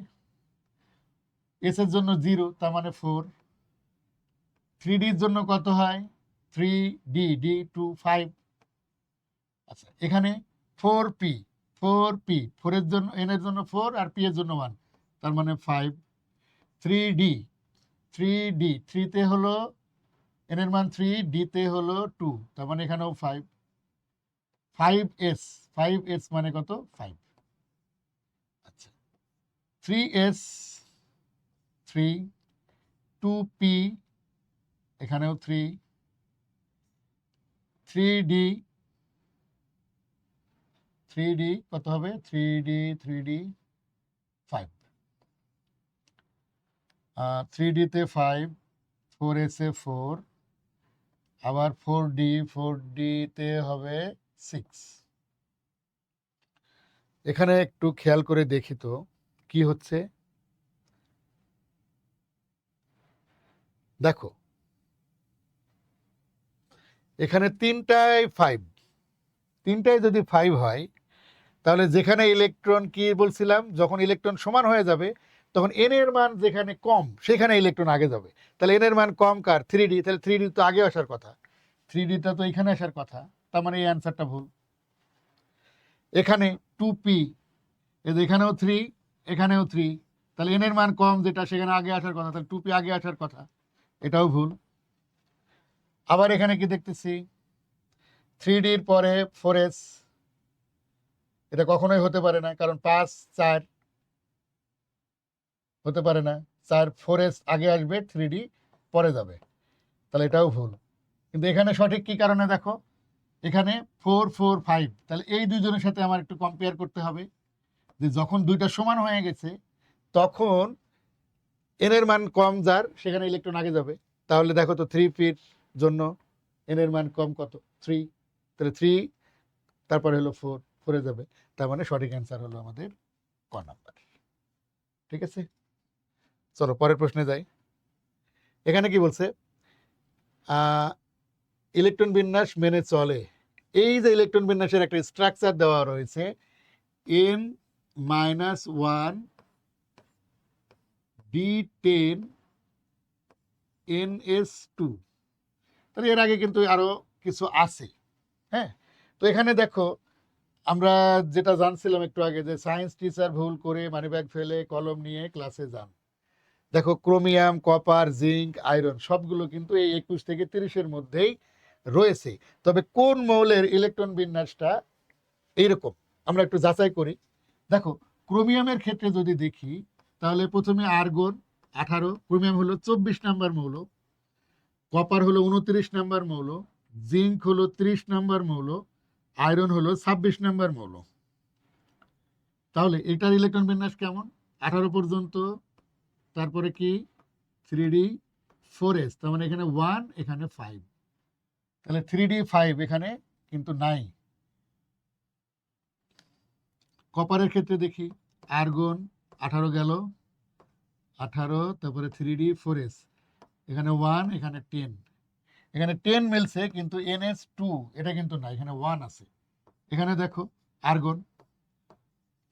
s এর জন্য 0, তার মানে 4। 3d এর জন্য কত হয়? 3d, d 2, 5। আচ্ছা, এখানে 4p, 4p, 4 এর জন্য, n এর জন্য 4 আর p এর জন্য 1, তার মানে 5। 3d, 3d, 3 তে হলো n এর মান 3, d তে হলো 2, তার মানে এখানেও 5। 5s, 5s মানে কত? 5। আচ্ছা, 3s, 3, 2p, এখানেও 3, 3d, 3d কত হবে? 3d, 3d 5, 3d তে 5, 4s এ 4, আবার 4d, 4d তে হবে 6। এখানে একটু খেয়াল করে দেখি তো কি হচ্ছে। দেখো এখানে তিনটায় 5, তিনটায় যদি 5 হয় তাহলে যেখানে ইলেকট্রন কি বলছিলাম, যখন ইলেকট্রন সমান হয়ে যাবে তখন এন এর মান যেখানে কম সেখানে ইলেকট্রন আগে যাবে। তাহলে এন এর মান কম কার? 3d। তাহলে 3d তো আগে আসার কথা, 3dটা তো এখানে আসার কথা, তার মানে এই অ্যান্সারটা ভুল। এখানে 2p, এখানেও 3, এখানেও 3, তাহলে এন এর মান কম যেটা সেখানে আগে আসার কথা, তাহলে 2p আগে আসার কথা, এটাও ভুল। আবার এখানে কি দেখতেছি? 3dর পরে 4s, এটা কখনোই হতে পারে না, কারণ 5, 4 হতে পারে না। 4, 4s আগে আসবে, 3d পরে যাবে, তাহলে এটাও ভুল। কিন্তু এখানে সঠিক কি কারণে দেখো, এখানে 4, 4, 5, তাহলে এই দুইজনের সাথে আমার একটু কম্পেয়ার করতে হবে যে যখন দুইটা সমান হয়ে গেছে তখন এন এর মান কম যার সেখানে ইলেকট্রন আগে যাবে। তাহলে দেখো তো 3p-র জন্য এন এর মান কম কত? 3, তাহলে 3 তারপরে হলো 4, 4-এ যাবে, তার মানে সঠিক অ্যান্সার হলো আমাদের ক নাম্বার। ঠিক আছে, চলো পরের প্রশ্নে যাই। এখানে কি বলছে? ইলেকট্রন বিন্যাস মেনে চলে। এই যে ইলেকট্রন বিন্যাসের একটা স্ট্রাকচার দেওয়া রয়েছে, n-1 d10 ns2। তাহলে এর আগে কিন্তু আরো কিছু আছে। হ্যাঁ, তো এখানে দেখো আমরা যেটা জানছিলাম একটু আগে, যে সায়েন্স টিচার ভুল করে মানিব্যাগ ফেলে কলম নিয়ে ক্লাসে যান। দেখো, ক্রোমিয়াম, কপার, জিঙ্ক, আয়রন সবগুলো কিন্তু এই 21 থেকে 30-এর মধ্যেই রয়েছে। তবে কোন মৌলের ইলেকট্রন বিন্যাসটা এইরকম, আমরা একটু যাচাই করি। দেখো, ক্রোমিয়ামের ক্ষেত্রে যদি দেখি, তাহলে প্রথমে আর্গন 18, ক্রোমিয়াম হলো 24 নাম্বার মৌল, কপার হলো 29 নাম্বার মৌল, জিঙ্ক হলো 30 নাম্বার মৌল, আয়রন হলো 26 নাম্বার মৌল। তাহলে এটার ইলেকট্রন বিন্যাস কেমন? 18 পর্যন্ত, তারপরে কি 3d4s, তার মানে এখানে 1, এখানে 5, তাহলে 3d5 এখানে কিন্তু নাই। কপারের ক্ষেত্রে দেখি, আর্গন 18 গেল, 18, তারপরে 3d4s, এখানে 1, এখানে 10, এখানে 10 মিলছে, কিন্তু NH2 এটা কিন্তু না, এখানে 1 আছে। এখানে দেখো আর্গন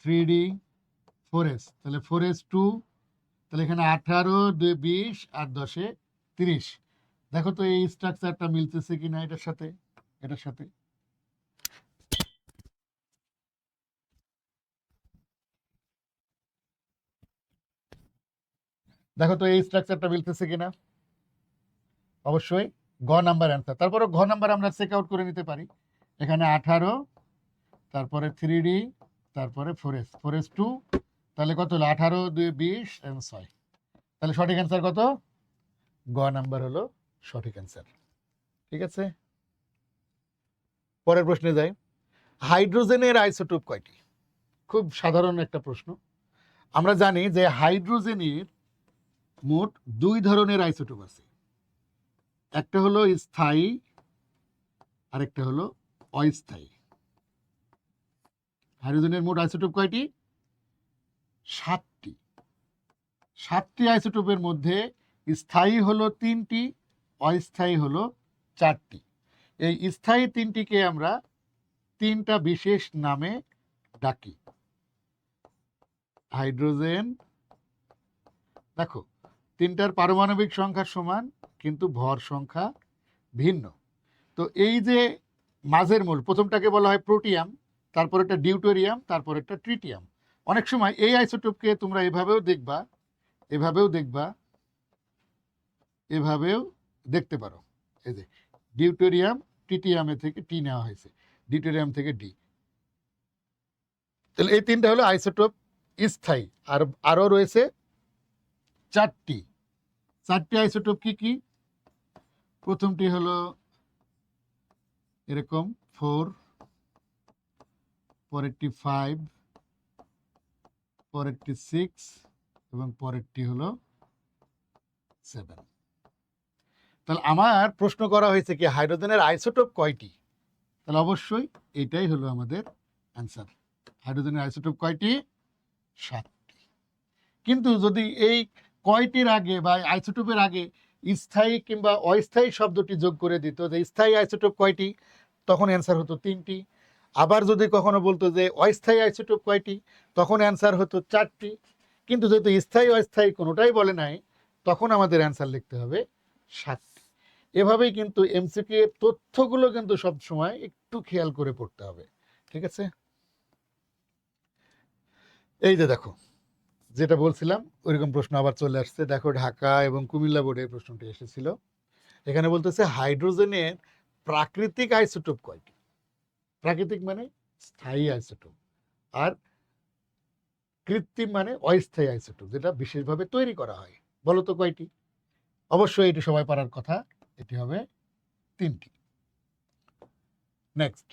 3d4s, তাহলে 4s2, তাহলে এখানে 18, 2 20, আর 10 30। দেখো তো এই স্ট্রাকচারটা মিলতেছে কিনা এটার সাথে, এটার সাথে। দেখো তো এই স্ট্রাকচারটা মিলতেছে কিনা। অবশ্যই গ নাম্বার অ্যান্সার। তারপরে ঘ নাম্বার আমরা চেক আউট করে নিতে পারি। এখানে 18, তারপরে 3d, তারপরে 4s2, তাহলে কত হলো? 18, 2 20, 6। তাহলে সঠিক অ্যান্সার কত? গ নাম্বার হলো সঠিক অ্যান্সার। ঠিক আছে, পরের প্রশ্নে যাই। হাইড্রোজেনের আইসোটোপ কয়টি? খুব সাধারণ একটা প্রশ্ন। আমরা জানি যে হাইড্রোজেনের মোট 2 ধরনের আইসোটোপ আছে, একটা হলো স্থায়ী, আরেকটা হলো অস্থায়ী। হাইড্রোজেনের মোট আইসোটোপ কয়টি? 7টি। 7টি আইসোটোপের মধ্যে স্থায়ী হলো 3টি, অস্থায়ী হলো 4টি। এই স্থায়ী 3টিকে আমরা 3টা বিশেষ নামে ডাকি। হাইড্রোজেন, দেখো 3টার পারমাণবিক সংখ্যা সমান, কিন্তু ভর সংখ্যা ভিন্ন। তো এই যে মাঝের মূল, প্রথমটাকে বলা হয় প্রোটিয়াম, তারপর একটা ডিউটেরিয়াম, তারপর একটা ট্রিটিয়াম। অনেক সময় এই আইসোটোপকে তোমরা এভাবেও দেখবা, এভাবেও দেখবা, এভাবেও দেখতে পারো। এই যে ডিউটেরিয়াম, ট্রিটিয়ামে থেকে টি নেওয়া হয়েছে, ডিউটেরিয়াম থেকে ডি। তাহলে এই 3টা হলো আইসোটোপ স্থায়ী। আর আরও রয়েছে 4টি। 4টি আইসোটোপ কি কি? প্রথমটি হলো এরকম 4, পরেরটি 5, পরেরটি 6, এবং পরেরটি হলো 7। তাহলে আমার প্রশ্ন করা হয়েছে কি হাইড্রোজেনের আইসোটোপ কয়টি? তাহলে অবশ্যই এটাই হলো আমাদের অ্যান্সার। হাইড্রোজেনের আইসোটোপ কয়টি? 7টি। কিন্তু যদি এই কয়টির আগে বা আইসোটোপের আগে স্থায়ী কিংবা অস্থায়ী শব্দটি যোগ করে দিত, যে স্থায়ী আইসোটোপ কয়টি, তখন অ্যান্সার হতো 3টি। আবার যদি কখনো বলতো যে অস্থায়ী আইসোটোপ কয়টি, তখন অ্যান্সার হতো 4টি। কিন্তু যেহেতু স্থায়ী অস্থায়ী কোনোটাই বলে নাই, তখন আমাদের অ্যান্সার লিখতে হবে 7টি। এভাবেই কিন্তু এমসিকিউ এর তথ্যগুলো কিন্তু সব সময় একটু খেয়াল করে পড়তে হবে। ঠিক আছে, এই যে দেখো যেটা বলছিলাম ওইরকম প্রশ্ন আবার চলে আসছে। দেখো ঢাকা এবং কুমিল্লা বোর্ডে এই প্রশ্নটি এসেছিল। এখানে বলতেছে হাইড্রোজেনের প্রাকৃতিক আইসোটোপ কয়টি? প্রাকৃতিক মানে স্থায়ী আইসোটোপ, আর কৃত্রিম মানে অস্থায়ী আইসোটোপ, যেটা বিশেষভাবে তৈরি করা হয়। বলো তো কয়টি? অবশ্যই এটি সবাই পারার কথা, এটি হবে 3টি। নেক্সট,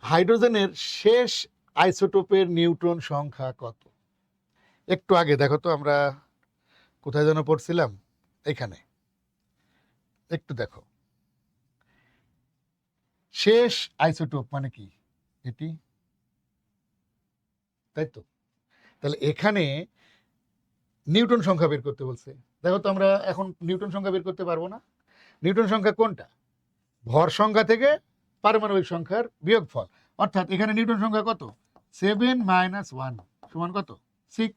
হাইড্রোজেনের শেষ আইসোটোপের নিউট্রন সংখ্যা কত? একটু আগে দেখো তো আমরা কোথায় যেন পড়ছিলাম, এখানে একটু দেখো। শেষ আইসোটোপ মানে কি? এটি, তাই তো? তাহলে এখানে নিউটন সংখ্যা বের করতে বলছে। দেখো তো আমরা এখন নিউটন সংখ্যা বের করতে পারবো না। নিউটন সংখ্যা কোনটা? ভর সংখ্যা থেকে পারমাণবিক সংখ্যার বিয়োগফল। অর্থাৎ এখানে নিউটন সংখ্যা কত? 7 - 1 সমান কত? 6।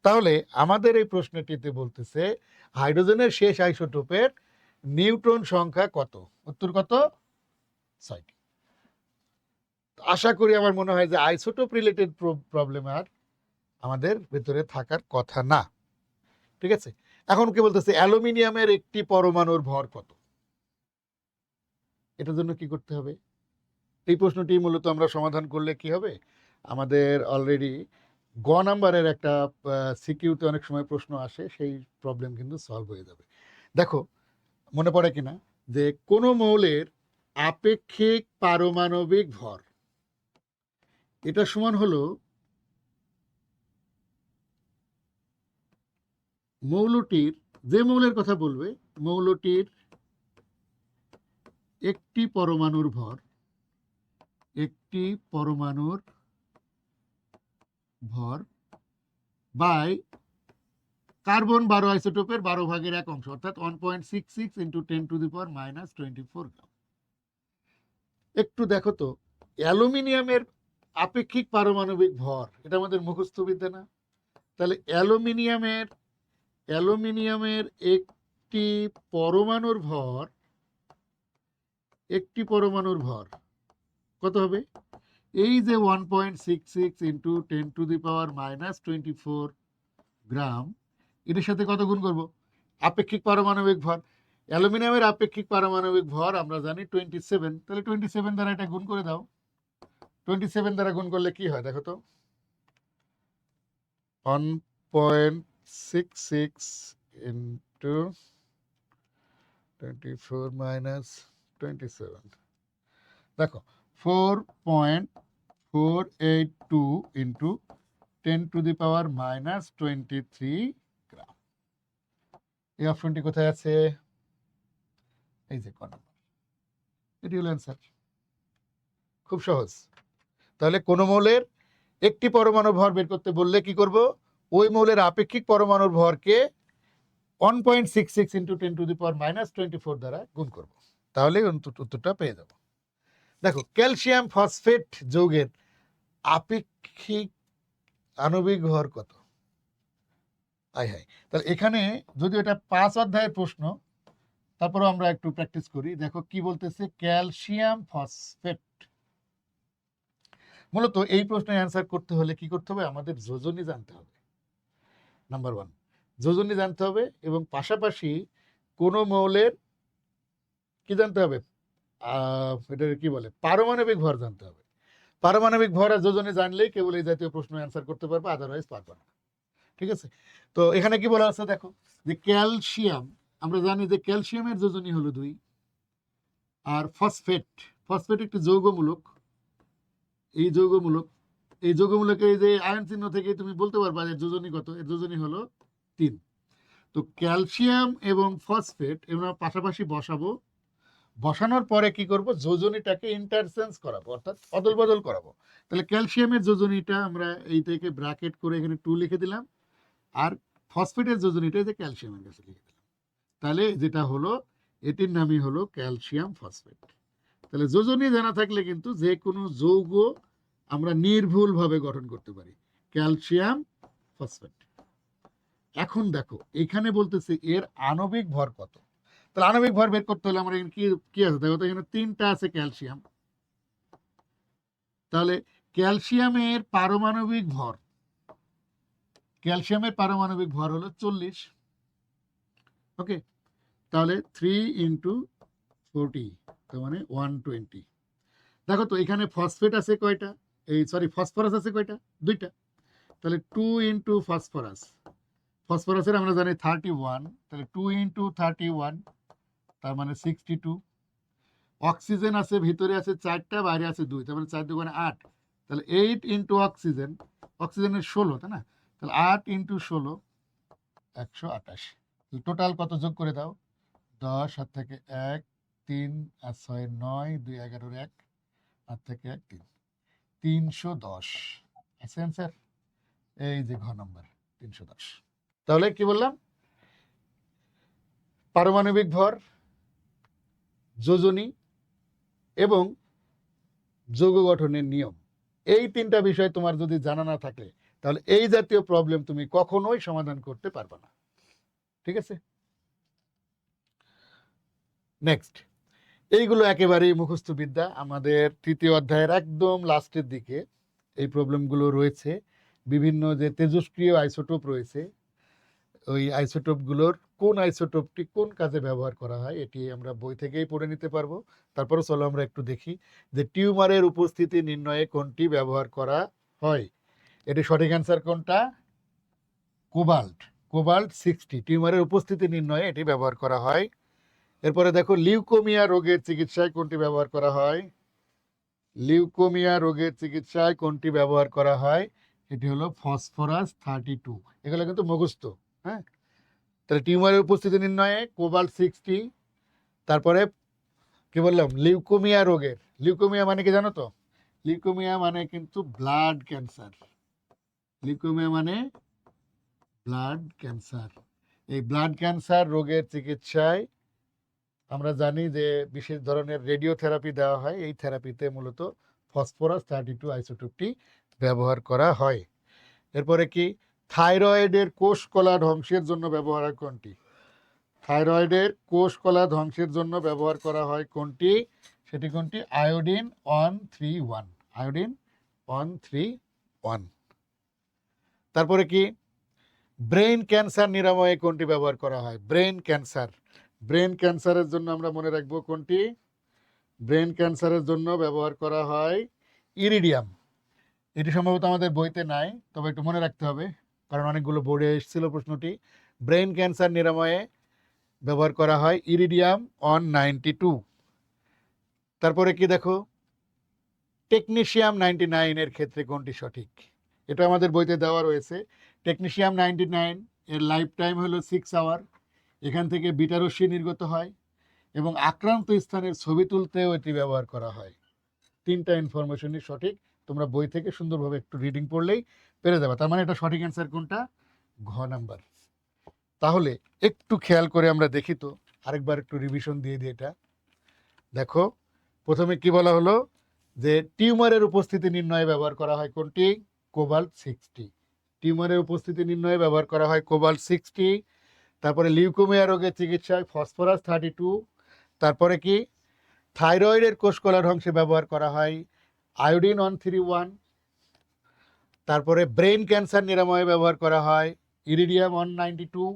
তাহলে আমাদের এই প্রশ্নটিতে বলতেছে হাইড্রোজেনের শেষ আইসোটোপের নিউট্রন সংখ্যা কত? উত্তর কত? 6টি। আশা করি আমার মনে হয় যে আইসোটোপ রিলেটেড প্রবলেম আর আমাদের ভেতরে থাকার কথা না। ঠিক আছে, এখন কি বলতেছে অ্যালুমিনিয়ামের একটি পরমাণুর ভর কত? এটার জন্য কি করতে হবে? এই প্রশ্নটি মূলত আমরা সমাধান করলে কি হবে, আমাদের অলরেডি গ নাম্বারের একটা সিকিউতে অনেক সময় প্রশ্ন আসে, সেই প্রবলেম কিন্তু সলভ হয়ে যাবে। দেখো মনে পড়ে কিনা যে কোনো মৌলের আপেক্ষিক পারমাণবিক ভর, এটা সমান হলো মৌলটির, যে মৌলের কথা বলবে মৌলটির একটি পরমাণুর ভর, একটি পরমাণুর ভর বাই কার্বন 12 আইসোটোপের 12/1 অর্থাৎ 1.66 ইন্টু 10⁻⁻24 গ্রাম। একটু দেখো তো অ্যালুমিনিয়ামের আপেক্ষিক পারমাণবিক ভর, এটা আমাদের মুখস্থ বিদ্যা না? তাহলে অ্যালুমিনিয়ামের একটি পরমাণুর ভর, একটি পরমাণুর ভর কত হবে? এই যে 1.66 ইন্টু 10⁻⁻24 গ্রাম, এটার সাথে কত গুণ করব? আপেক্ষিক পারমাণবিক ভর। অ্যালুমিনিয়ামের আপেক্ষিক পারমাণবিক ভর আমরা জানি 27, তাহলে 27 দ্বারা এটা গুণ করে দাও। 27 দ্বারা গুণ করলে কি হয় দেখো তো, 1.66 ইন্টু 24 মাইনাস 27, দেখো 4.482 ইন্টু 10⁻⁻23 গ্রাম। এই অপশনটি কোথায় আছে? এই যে ক নাম্বার, এটি হলো অ্যান্সার। খুব সহজ। তাহলে কোন মৌলের একটি পরমাণু ভর বের করতে বললে কি করব? ওই মৌলের আপেক্ষিক পরমাণুর ভরকে 1.66 ইন্টু 10⁻⁻24 দ্বারা গুণ করব, তাহলে উত্তরটা পেয়ে যাব। দেখো ক্যালসিয়াম ফসফেট যৌগের আপেক্ষিক আণবিক ভর কত? তাহলে এখানে যদি এটা 5 অধ্যায়ের প্রশ্ন, তারপরে আমরা একটু প্র্যাকটিস করি। দেখো কি বলতেছে, ক্যালসিয়াম ফসফেট। মূলত এই প্রশ্নের অ্যান্সার করতে হলে কি করতে হবে? আমাদের যোজনী জানতে হবে। নাম্বার 1 যোজনী জানতে হবে, এবং পাশাপাশি কোন মৌলের কি জানতে হবে, এটা কি বলে, পারমাণবিক ভর জানতে হবে। পারমাণবিক ভর আর যোজনী জানলেই কেবল এই জাতীয় প্রশ্ন অ্যান্সার করতে পারবে, আদারওয়াইজ পারবে না। ঠিক আছে, তো এখানে কি বলা আছে দেখো, যে ক্যালসিয়াম, আমরা জানি যে ক্যালসিয়ামের যোজনী হলো 2, আর ফসফেট, ফসফেট একটি যৌগমূলক। এই যৌগমূলকের এই যে আয়ন চিহ্ন থেকে তুমি বলতে পারবা যে যোজনী কত, এর যোজনী হলো 3। তো ক্যালসিয়াম এবং ফসফেট আমরা পাশাপাশি বসাবো, বসানোর পরে কি করব, যোজনীটাকে ইন্টারচেঞ্জ করাবো, অর্থাৎ অদল বদল করাবো। তাহলে ক্যালসিয়ামের যোজনীটা আমরা এই থেকে ব্র্যাকেট করে এখানে 2 লিখে দিলাম, আর ফসফেটের যোজনীটা যে ক্যালসিয়ামের কাছে লিখে দিলাম। তাহলে যেটা হলো, এটির নামই হলো ক্যালসিয়াম ফসফেট। তাহলে যোজনী জানা থাকলে কিন্তু যে কোনো যৌগ আমরা নির্ভুলভাবে গঠন করতে পারি। Calcium phosphate. এখন দেখো এখানে বলতেছে এর আণবিক ভর কত। তাহলে আণবিক ভর বের করতে হলে আমরা কি কি আছে দেখো তো, এখানে 3টা আছে ক্যালসিয়াম। তাহলে ক্যালসিয়ামের পারমাণবিক ভর, ক্যালসিয়ামের পারমাণবিক ভর হলো 40। ওকে, তাহলে 3 ইন্টু 40, তার মানে 120। দেখো তো এখানে ফসফেট আছে কয়টা, ফসফরাস আছে কয়টা? 2টা। তাহলে 2 ইন্টু ফসফরাস, ফসফরাসের আমরা জানি 31, তাহলে 2 ইন্টু 31, তার মানে 62। অক্সিজেন আছে, ভিতরে আছে 4টা, বাইরে আছে 2, তার মানে 4 2 8, তাহলে 8 ইন্টু অক্সিজেন, অক্সিজেনের 16, তাই না? তাহলে 8 ইন্টু 16, 128। টোটাল কত যোগ করে দাও, 10, 7 থেকে 1, 3 আর 6 9, 2 11 1, 8 থেকে 1 3, 310 আছে অ্যান্সার। এই যে ঘ নম্বর 310। তাহলে কি বললাম, পারমাণবিক ভর, যোজনী এবং যৌগ গঠনের নিয়ম, এই 3টা বিষয় তোমার যদি জানা না থাকে, তাহলে এই জাতীয় প্রবলেম তুমি কখনোই সমাধান করতে পারবে না। ঠিক আছে, নেক্সট, এইগুলো একেবারেই মুখস্থ বিদ্যা। আমাদের তৃতীয় অধ্যায়ের একদম লাস্টের দিকে এই প্রবলেমগুলো রয়েছে। বিভিন্ন যে তেজস্ক্রিয় আইসোটোপ রয়েছে, ওই আইসোটোপগুলোর কোন আইসোটোপটি কোন কাজে ব্যবহার করা হয় এটি আমরা বই থেকেই পড়ে নিতে পারবো। তারপরে চলো আমরা একটু দেখি যে টিউমারের উপস্থিতি নির্ণয়ে কোনটি ব্যবহার করা হয়। এটি সঠিক অ্যান্সার কোনটা? কোবাল্ট। কোবাল্ট 60 টিউমারের উপস্থিতি নির্ণয়ে এটি ব্যবহার করা হয়। এরপরে দেখো লিউকোমিয়া রোগের চিকিৎসায় কোনটি ব্যবহার করা হয়? লিউকোমিয়া রোগের চিকিৎসায় কোনটি ব্যবহার করা হয়? এটি হলো ফসফরাস 32। এগুলো কিন্তু মুখস্থ। হ্যাঁ, তাহলে টিউমারের উপস্থিতি নির্ণয়ে কোবাল্ট 60। তারপরে কি বললাম? লিউকোমিয়া রোগের, লিউকোমিয়া মানে কি জানো তো? লিউকোমিয়া মানে কিন্তু ব্লাড ক্যান্সার। লিউকোমিয়া মানে ব্লাড ক্যান্সার। এই ব্লাড ক্যান্সার রোগের চিকিৎসায় আমরা জানি যে বিশেষ ধরনের রেডিওথেরাপি দেওয়া হয়। এই থেরাপিতে মূলত ফসফরাস 32 আইসোটোপটি ব্যবহার করা হয়। এরপরে কি থাইরয়েডের কোষ কলা ধ্বংসের জন্য ব্যবহার হয় কোনটি? থাইরয়েডের কোষ কলা ধ্বংসের জন্য ব্যবহার করা হয় কোনটি? সেটি কোনটি? আয়োডিন 131। আয়োডিন 131। তারপরে কি ব্রেন ক্যান্সার নিরাময়ে কোনটি ব্যবহার করা হয়? ব্রেন ক্যান্সার, ব্রেন ক্যান্সারের জন্য আমরা মনে রাখবো কোনটি? ব্রেন ক্যান্সারের জন্য ব্যবহার করা হয় ইরিডিয়াম। এটি সম্ভবত আমাদের বইতে নাই, তবে একটু মনে রাখতে হবে কারণ অনেকগুলো বোর্ডে এসেছিল প্রশ্নটি। ব্রেন ক্যান্সার নিরাময়ে ব্যবহার করা হয় ইরিডিয়াম 192। তারপরে কি দেখো টেকনিশিয়াম 99 এর ক্ষেত্রে কোনটি সঠিক? এটা আমাদের বইতে দেওয়া রয়েছে। টেকনিশিয়াম 99 এর লাইফ টাইম হলো 6 আওয়ার। এখান থেকে বিটা রশ্মি নির্গত হয় এবং আক্রান্ত স্থানের ছবি তুলতেও এটি ব্যবহার করা হয়। তিনটা ইনফরমেশনই সঠিক। তোমরা বই থেকে সুন্দরভাবে একটু রিডিং পড়লেই পেরে যাবে। তার মানে এটা সঠিক অ্যান্সার কোনটা? ঘ নাম্বার। তাহলে একটু খেয়াল করে আমরা দেখি তো, আরেকবার একটু রিভিশন দিয়ে দিই। এটা দেখো, প্রথমে কি বলা হলো যে টিউমারের উপস্থিতি নির্ণয়ে ব্যবহার করা হয় কোনটি? কোবাল্ট 60। টিউমারের উপস্থিতি নির্ণয়ে ব্যবহার করা হয় কোবাল্ট 60। তারপরে লিউকোমিয়া রোগের চিকিৎসায় ফসফরাস 32। তারপরে কি থাইরয়েডের কোষকলা ধ্বংসে ব্যবহার করা হয় আয়োডিন 131। তারপরে ব্রেন ক্যান্সার নিরাময়ে ব্যবহার করা হয় ইরিডিয়াম 192।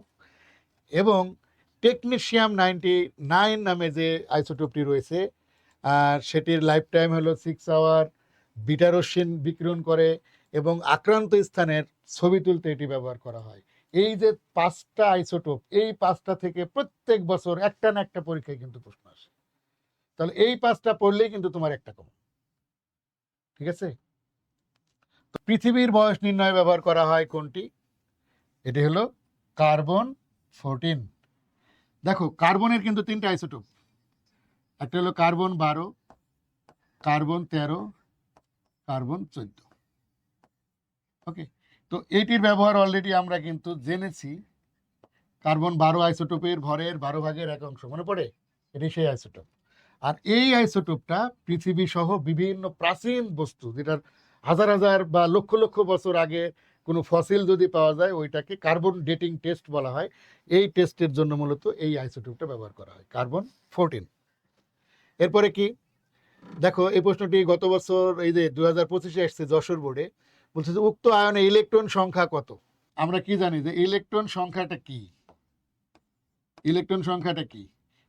এবং টেকনিশিয়াম 99 নামে যে আইসোটোপটি রয়েছে সেটির লাইফ টাইম হলো 6 আওয়ার, বিটা রশ্মি বিকিরণ করে এবং আক্রান্ত স্থানের ছবি তুলতে এটি ব্যবহার করা হয়। এই যে 5টা আইসোটোপ, এই 5টা থেকে প্রত্যেক বছর একটা না একটা পরীক্ষায় কিন্তু প্রশ্ন আসে। তাহলে এই 5টা পড়লেই কিন্তু তোমার একটা কমন। ঠিক আছে? পৃথিবীর বয়স নির্ণয়ে ব্যবহার করা হয় কোনটি? এটি হলো কার্বন 14। দেখো কার্বনের কিন্তু 3টা আইসোটোপ। একটা হলো কার্বন 12, কার্বন 13, কার্বন 14। ওকে, তো এইটির ব্যবহার অলরেডি আমরা কিন্তু জেনেছি। কার্বন 12 আইসোটোপের ভরের 12 ভাগের 1 অংশ, মনে পড়ে? এটি সেই আইসোটোপ। আর এই আইসোটোপটা পৃথিবী সহ বিভিন্ন প্রাচীন বস্তু, যেটার হাজার হাজার বা লক্ষ লক্ষ বছর আগে কোনো ফসিল যদি পাওয়া যায় ওইটাকে কার্বন ডেটিং টেস্ট বলা হয়। এই টেস্টের জন্য মূলত এই আইসোটোপটা ব্যবহার করা হয়, কার্বন 14। এরপরে কি দেখো, এই প্রশ্নটি গত বছর এই যে 2025-এ এসছে যশোর বোর্ডে, বলছে যে উক্ত আয়নে ইলেকট্রন সংখ্যা কত? আমরা কি জানি যে ইলেকট্রন সংখ্যাটা কি? ইলেকট্রন সংখ্যাটা কি?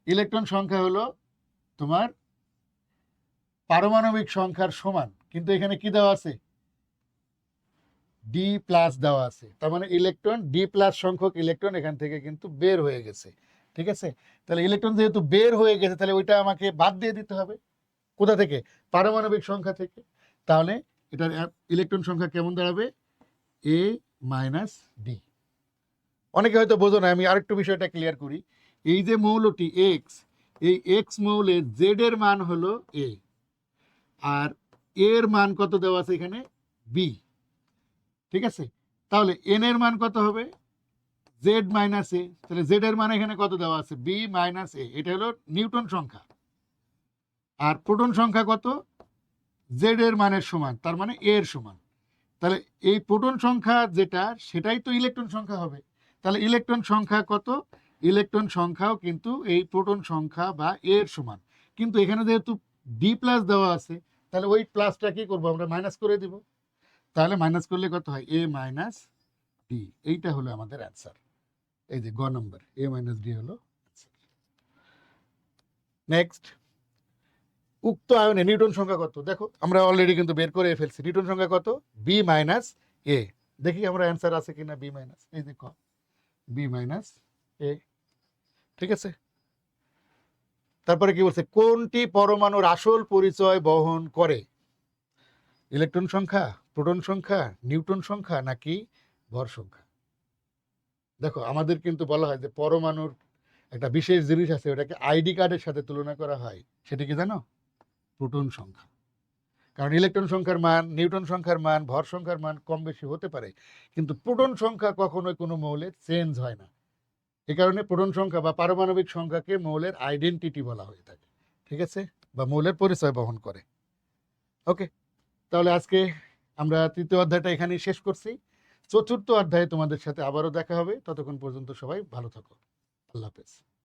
ইলেকট্রন সংখ্যা হলো তোমার পারমাণবিক সংখ্যার সমান, কিন্তু এখানে কি দেওয়া আছে? ডি প্লাস দেওয়া আছে। তার মানে ইলেকট্রন ডি প্লাস সংখ্যক ইলেকট্রন এখান থেকে কিন্তু বের হয়ে গেছে। ঠিক আছে? তাহলে ইলেকট্রন যেহেতু বের হয়ে গেছে, তাহলে ওইটা আমাকে বাদ দিয়ে দিতে হবে। কোথা থেকে? পারমাণবিক সংখ্যা থেকে। তাহলে এটার ইলেকট্রন সংখ্যা কেমন দাঁড়াবে? এ মাইনাস ডি। অনেকে হয়তো বোঝো না, আমি আরেকটু বিষয়টা ক্লিয়ার করি। এই যে মৌলটি এক্স, এই এক্স মৌলে জেড এর মান হলো এ, আর এর মান কত দেওয়া আছে এখানে? বি। ঠিক আছে? তাহলে এন এর মান কত হবে? জেড মাইনাস এ। তাহলে জেড এর মান এখানে কত দেওয়া আছে? বি মাইনাস এ। এটা হলো নিউটন সংখ্যা। আর প্রোটন সংখ্যা কত? জেড এর মানের সমান, তার মানে এ এর সমান। তাহলে এই প্রোটন সংখ্যা যেটা, সেটাই তো ইলেকট্রন সংখ্যা হবে। তাহলে ইলেকট্রন সংখ্যা কত? ইলেকট্রন সংখ্যাও কিন্তু এই প্রোটন সংখ্যা বা এর সমান। কিন্তু এখানে যেহেতু ডি প্লাস দেওয়া আছে, তাহলে ওই প্লাসটা কি করবো আমরা মাইনাস করে দিব। তাহলে মাইনাস করলে কত হয়, এ মাইনাস ডি। এইটা হলো আমাদের অ্যান্সার। এই যে গ নম্বর, এ মাইনাস ডি হলো। নেক্সট, উক্ত আয়নে নিউটন সংখ্যা কত? দেখো আমরা অলরেডি কিন্তু বের করে ফেলছি। নিউটন সংখ্যা কত? বি মাইনাস এ। দেখি আমরা অ্যান্সার আছে কিনা বি মাইনাস, এই যে বি মাইনাস এ। ঠিক আছে, তারপরে কি বলছে, কোনটি পরমাণুর আসল পরিচয় বহন করে? ইলেকট্রন সংখ্যা, প্রোটন সংখ্যা, নিউটন সংখ্যা, নাকি ভর সংখ্যা? দেখো আমাদের কিন্তু বলা হয় যে পরমাণুর একটা বিশেষ জিনিস আছে, ওটাকে আইডি কার্ডের সাথে তুলনা করা হয়। সেটা কি জানো? প্রোটন সংখ্যা। কারণ ইলেকট্রন সংখ্যার মান, নিউটন সংখ্যার মান, ভর সংখ্যার মান কম বেশি হতে পারে, কিন্তু প্রোটন সংখ্যা কখনোই কোনো মৌলের চেঞ্জ হয় না। এই কারণে প্রোটন সংখ্যা বা পারমাণবিক সংখ্যাকে মৌলের আইডেন্টিটি বলা হয়ে থাকে। ঠিক আছে, বা মৌলের পরিচয় বহন করে। ওকে, তাহলে আজকে আমরা তৃতীয় অধ্যায়টা এখানেই শেষ করছি। চতুর্থ অধ্যায়ে তোমাদের সাথে আবারও দেখা হবে। ততক্ষণ পর্যন্ত সবাই ভালো থাকো। আল্লাহ হাফেজ।